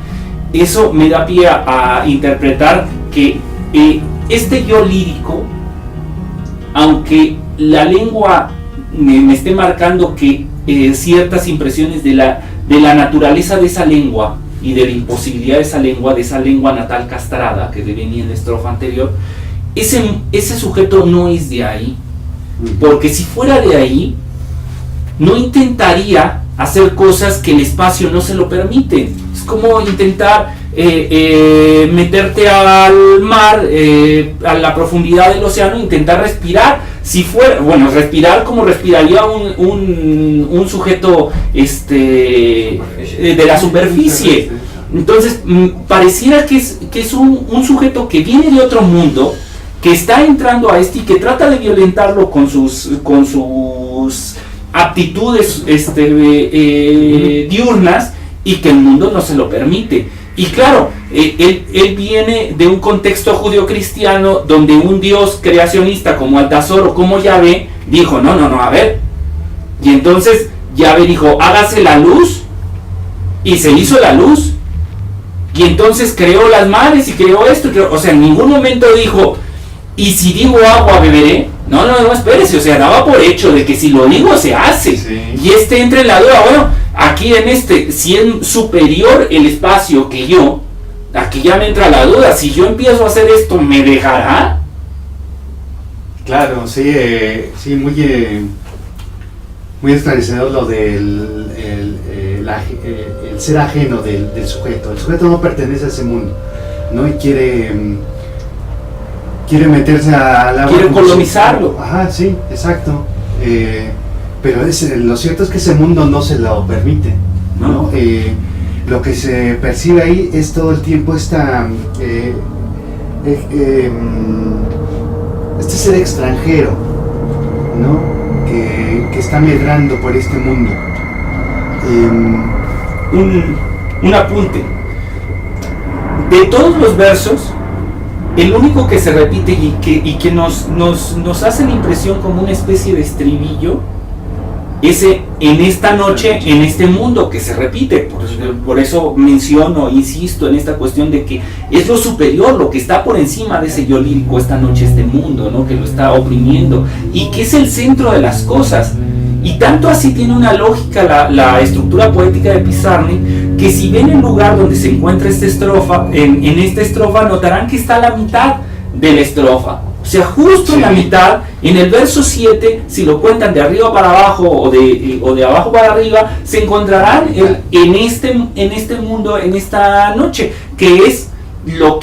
Eso me da pie a interpretar que este yo lírico, aunque la lengua me esté marcando que ciertas impresiones de la naturaleza de esa lengua y de la imposibilidad de esa lengua natal castrada que venía en la estrofa anterior, ese sujeto no es de ahí, porque si fuera de ahí no intentaría hacer cosas que el espacio no se lo permite. Es como intentar meterte al mar, a la profundidad del océano, intentar respirar. Si fuera, bueno, respirar como respiraría un sujeto de la superficie. Entonces pareciera que es un sujeto que viene de otro mundo, que está entrando a y que trata de violentarlo con sus aptitudes diurnas, y que el mundo no se lo permite. Y claro, él viene de un contexto judio-cristiano donde un dios creacionista como Altazor o como Yahvé dijo, no, a ver. Y entonces Yahvé dijo, hágase la luz, y se hizo la luz. Y entonces creó las mares y creó esto. O sea, en ningún momento dijo, y si digo agua beberé. No, espérese. O sea, daba por hecho de que si lo digo se hace. Sí. Y entra en la duda, bueno, aquí si es superior el espacio que yo, aquí ya me entra la duda, si yo empiezo a hacer esto, ¿me dejará? Claro, sí, muy esclarecedor lo del el ser ajeno del sujeto. El sujeto no pertenece a ese mundo, ¿no? Y quiere meterse al agua. Quiere colonizarlo. Ajá, sí, exacto. Pero lo cierto es que ese mundo no se lo permite, ¿no? Lo que se percibe ahí es todo el tiempo este ser extranjero, ¿no? Que está medrando por este mundo. Un apunte. De todos los versos, el único que se repite y que nos hace la impresión como una especie de estribillo, ese en esta noche, en este mundo, que se repite. Por eso menciono, insisto en esta cuestión de que es lo superior, lo que está por encima de ese yo lírico, esta noche, este mundo, ¿no? Que lo está oprimiendo y que es el centro de las cosas. Y tanto así tiene una lógica la estructura poética de Pizarnik, que si ven el lugar donde se encuentra esta estrofa, en esta estrofa notarán que está a la mitad de la estrofa. O sea, justo en la mitad, en el verso 7, si lo cuentan de arriba para abajo o de abajo para arriba, se encontrarán en este mundo, en esta noche, que es lo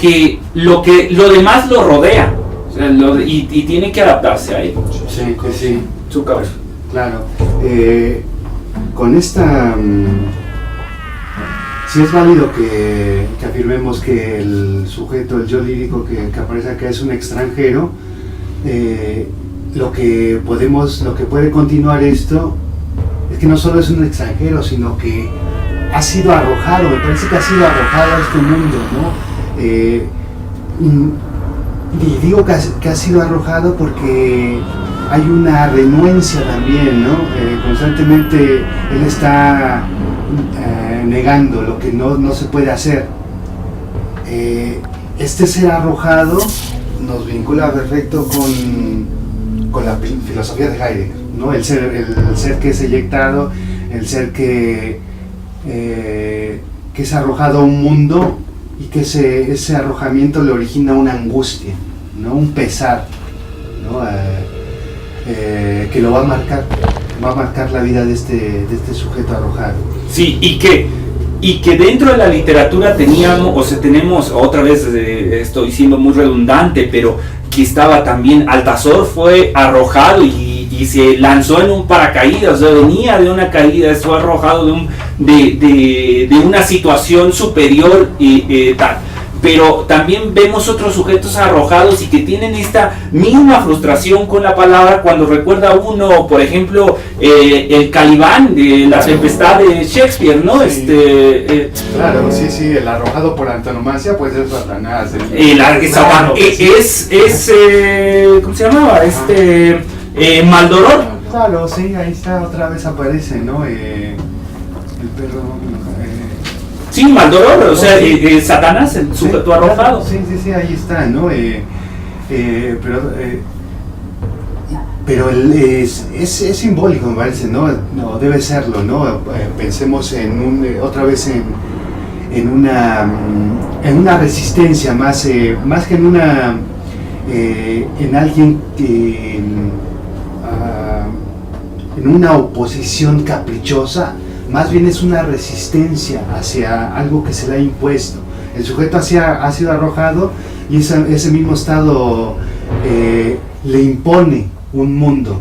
demás lo rodea. O sea, y tiene que adaptarse a ello. Sí. Su cabeza. Claro. Con esta... sí es válido que afirmemos que el sujeto, el yo lírico que aparece acá es un extranjero. Lo que puede continuar esto es que no solo es un extranjero, sino que ha sido arrojado, me parece que ha sido arrojado a este mundo, ¿no? Y digo que ha sido arrojado porque hay una renuencia también, ¿no? Constantemente él está negando lo que no se puede hacer. Este ser arrojado nos vincula perfecto con la filosofía de Heidegger, ¿no? El ser que es eyectado, el ser que es arrojado a un mundo y que ese arrojamiento le origina una angustia, ¿no? Un pesar, ¿no? Que lo va a marcar la vida de este sujeto arrojado. Sí, y que dentro de la literatura tenemos, otra vez estoy siendo muy redundante, pero que estaba también, Altazor fue arrojado y se lanzó en un paracaídas, o sea, venía de una caída, fue arrojado de una situación superior y tal. Pero también vemos otros sujetos arrojados y que tienen esta misma frustración con la palabra cuando recuerda uno, por ejemplo, el Calibán de la tempestad de Shakespeare, ¿no? Sí. Claro, sí, el arrojado por antonomasia pues es Satanás. Satanás ¿cómo se llamaba? Maldoror. Claro, sí, ahí está, otra vez aparece, ¿no? El perro... Sí, Maldoror, o sea, Satanás, el sujeto arrojado. Sí, ahí está, ¿no? Pero es simbólico, me parece, ¿no? No debe serlo, ¿no? Pensemos otra vez en una resistencia más que en alguien que en una oposición caprichosa. Más bien es una resistencia hacia algo que se le ha impuesto. El sujeto ha sido arrojado y ese mismo estado le impone un mundo.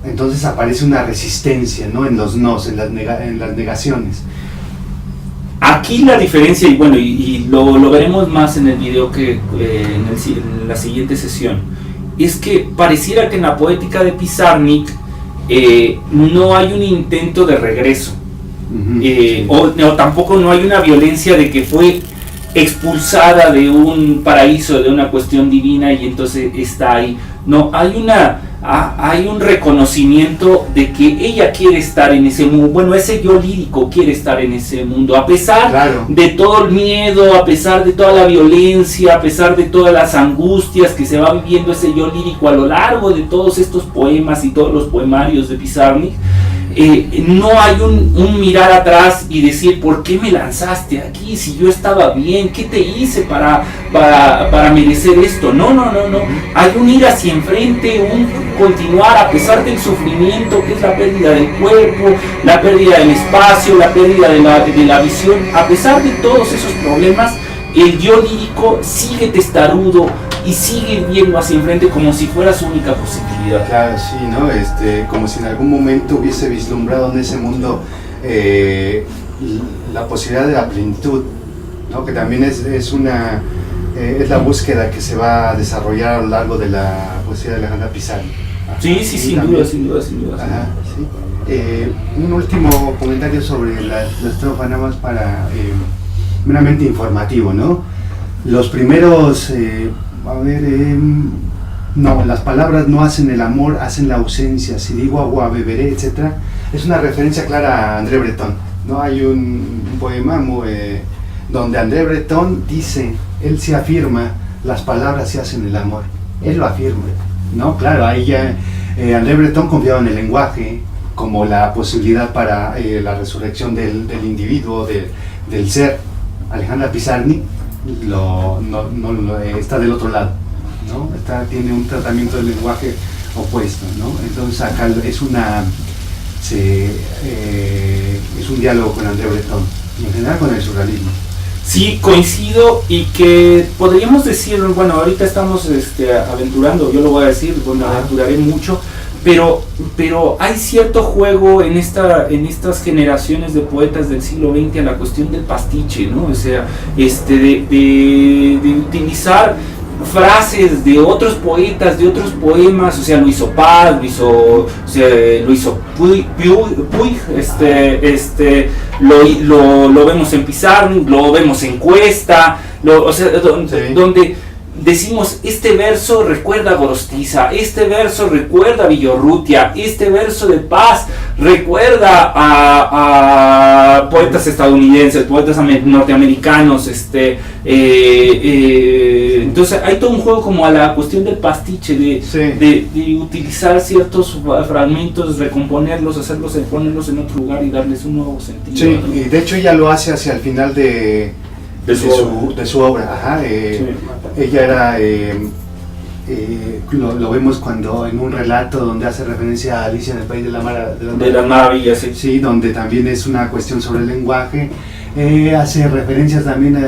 Entonces aparece una resistencia, ¿no? En los nos, en las negaciones. Aquí la diferencia, y bueno, y lo veremos más en el video que en la siguiente sesión, es que pareciera que en la poética de Pizarnik no hay un intento de regreso, o tampoco no hay una violencia de que fue expulsada de un paraíso, de una cuestión divina y entonces está ahí. No, hay un reconocimiento de que ella quiere estar en ese mundo, bueno, ese yo lírico quiere estar en ese mundo, a pesar de todo el miedo, a pesar de toda la violencia, a pesar de todas las angustias que se va viviendo ese yo lírico a lo largo de todos estos poemas y todos los poemarios de Pizarnik. No hay un mirar atrás y decir, ¿por qué me lanzaste aquí? Si yo estaba bien, ¿qué te hice para merecer esto? No. Hay un ir hacia enfrente, un continuar a pesar del sufrimiento, que es la pérdida del cuerpo, la pérdida del espacio, la pérdida de la visión. A pesar de todos esos problemas, el yo lírico sigue testarudo y sigue viendo hacia enfrente como si fuera su única posibilidad. Claro, sí, ¿no? Como si en algún momento hubiese vislumbrado en ese mundo la posibilidad de la plenitud, ¿no? Que también es la búsqueda que se va a desarrollar a lo largo de la poesía de Alejandra Pizarnik. Sí, sin duda. Ajá, sí. Un último comentario sobre la estrofa, nada más para meramente informativo, ¿no? Los primeros, no, las palabras no hacen el amor, hacen la ausencia. Si digo agua beberé, etc. Es una referencia clara a André Breton, ¿no? Hay un poema donde André Breton dice, él se afirma, las palabras se hacen el amor. Él lo afirma, ¿no? Claro, ahí ya André Breton confiaba en el lenguaje como la posibilidad para la resurrección del individuo, del ser. Alejandra Pizarnik está del otro lado, ¿no? Tiene un tratamiento del lenguaje opuesto, ¿no? Entonces acá es un diálogo con André Breton y en general con el surrealismo. Sí, coincido, y que podríamos decir, bueno, ahorita estamos aventurando, yo lo voy a decir, bueno, aventuraré mucho, pero hay cierto juego en estas generaciones de poetas del siglo XX a la cuestión del pastiche, ¿no? O sea, de utilizar frases de otros poetas, de otros poemas. O sea, lo hizo Paz, lo hizo Puig, lo vemos en Pizarnik, lo vemos en Cuesta, donde decimos, este verso recuerda a Gorostiza, este verso recuerda a Villorrutia, este verso de Paz recuerda a poetas estadounidenses, poetas norteamericanos. Entonces hay todo un juego como a la cuestión del pastiche, de utilizar ciertos fragmentos, recomponerlos, ponerlos en otro lugar y darles un nuevo sentido. Sí, y de hecho ella lo hace hacia el final de su obra. Ajá, ella era, lo vemos cuando en un relato donde hace referencia a Alicia en el País de las Maravillas, sí, donde también es una cuestión sobre el lenguaje. Hace referencias también de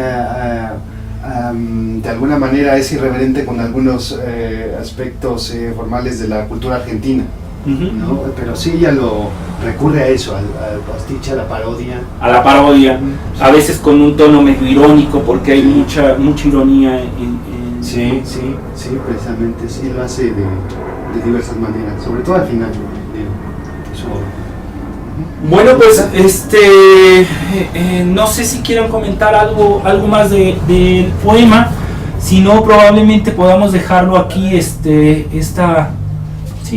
alguna manera es irreverente con algunos aspectos formales de la cultura argentina. ¿No? Pero sí, ella lo recurre a eso, al pastiche, a la parodia. A veces con un tono medio irónico, porque hay mucha ironía Sí, precisamente, sí, lo hace de diversas maneras, sobre todo al final de su obra. Bueno, pues no sé si quieren comentar algo más del poema, si no probablemente podamos dejarlo aquí. Sí,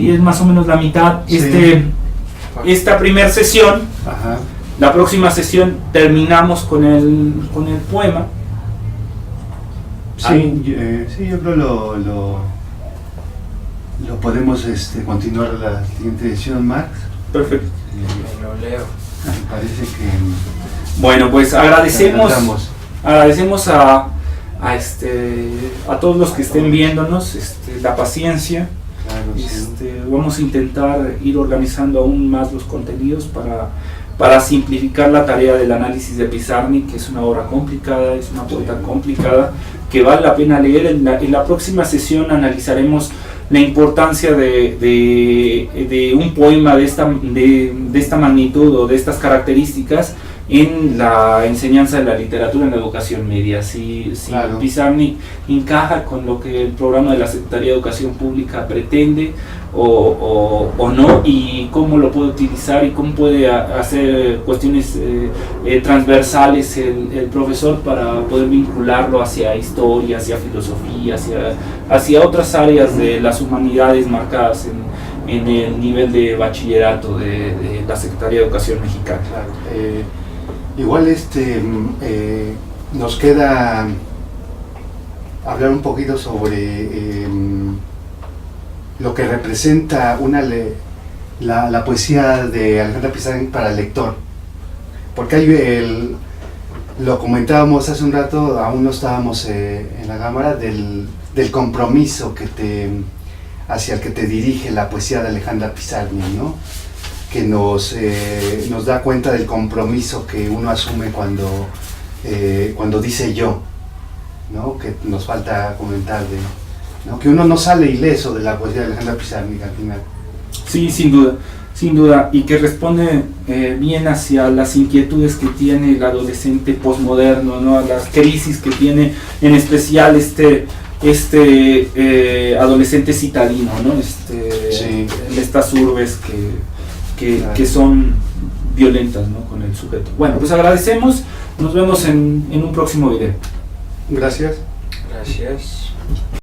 es más o menos la mitad. Sí. Esta primera sesión. Ajá. La próxima sesión terminamos con el poema. Sí, yo creo lo podemos continuar la siguiente edición, Max. Perfecto. Lo leo. Me parece que... Bueno, pues agradecemos a todos los que estén viéndonos la paciencia. Claro, sí. Vamos a intentar ir organizando aún más los contenidos para simplificar la tarea del análisis de Pizarnik, que es una obra complicada, es una poeta complicada, que vale la pena leer. En la próxima sesión analizaremos la importancia de un poema de esta magnitud o de estas características en la enseñanza de la literatura en la educación media. Si Claro. Pizarnik encaja con lo que el programa de la Secretaría de Educación Pública pretende o no, y cómo lo puede utilizar y cómo puede hacer cuestiones transversales el profesor para poder vincularlo hacia historia, hacia filosofía, hacia otras áreas de las humanidades marcadas en el nivel de bachillerato de la Secretaría de Educación Mexicana. Claro. Igual nos queda hablar un poquito sobre lo que representa la poesía de Alejandra Pizarnik para el lector. Porque hay lo comentábamos hace un rato, aún no estábamos en la cámara, del compromiso hacia el que te dirige la poesía de Alejandra Pizarnik, ¿no? Que nos da cuenta del compromiso que uno asume cuando dice yo, ¿no? Que nos falta comentar, ¿no? Que uno no sale ileso de la poesía de Alejandra Pizarnik al final. Sí, sin duda, y que responde bien hacia las inquietudes que tiene el adolescente posmoderno, ¿no? A las crisis que tiene, en especial este adolescente citadino, ¿no? Sí. Estas urbes Claro. que son violentas, ¿no? Con el sujeto. Bueno, pues agradecemos, nos vemos en un próximo video. Gracias. Gracias.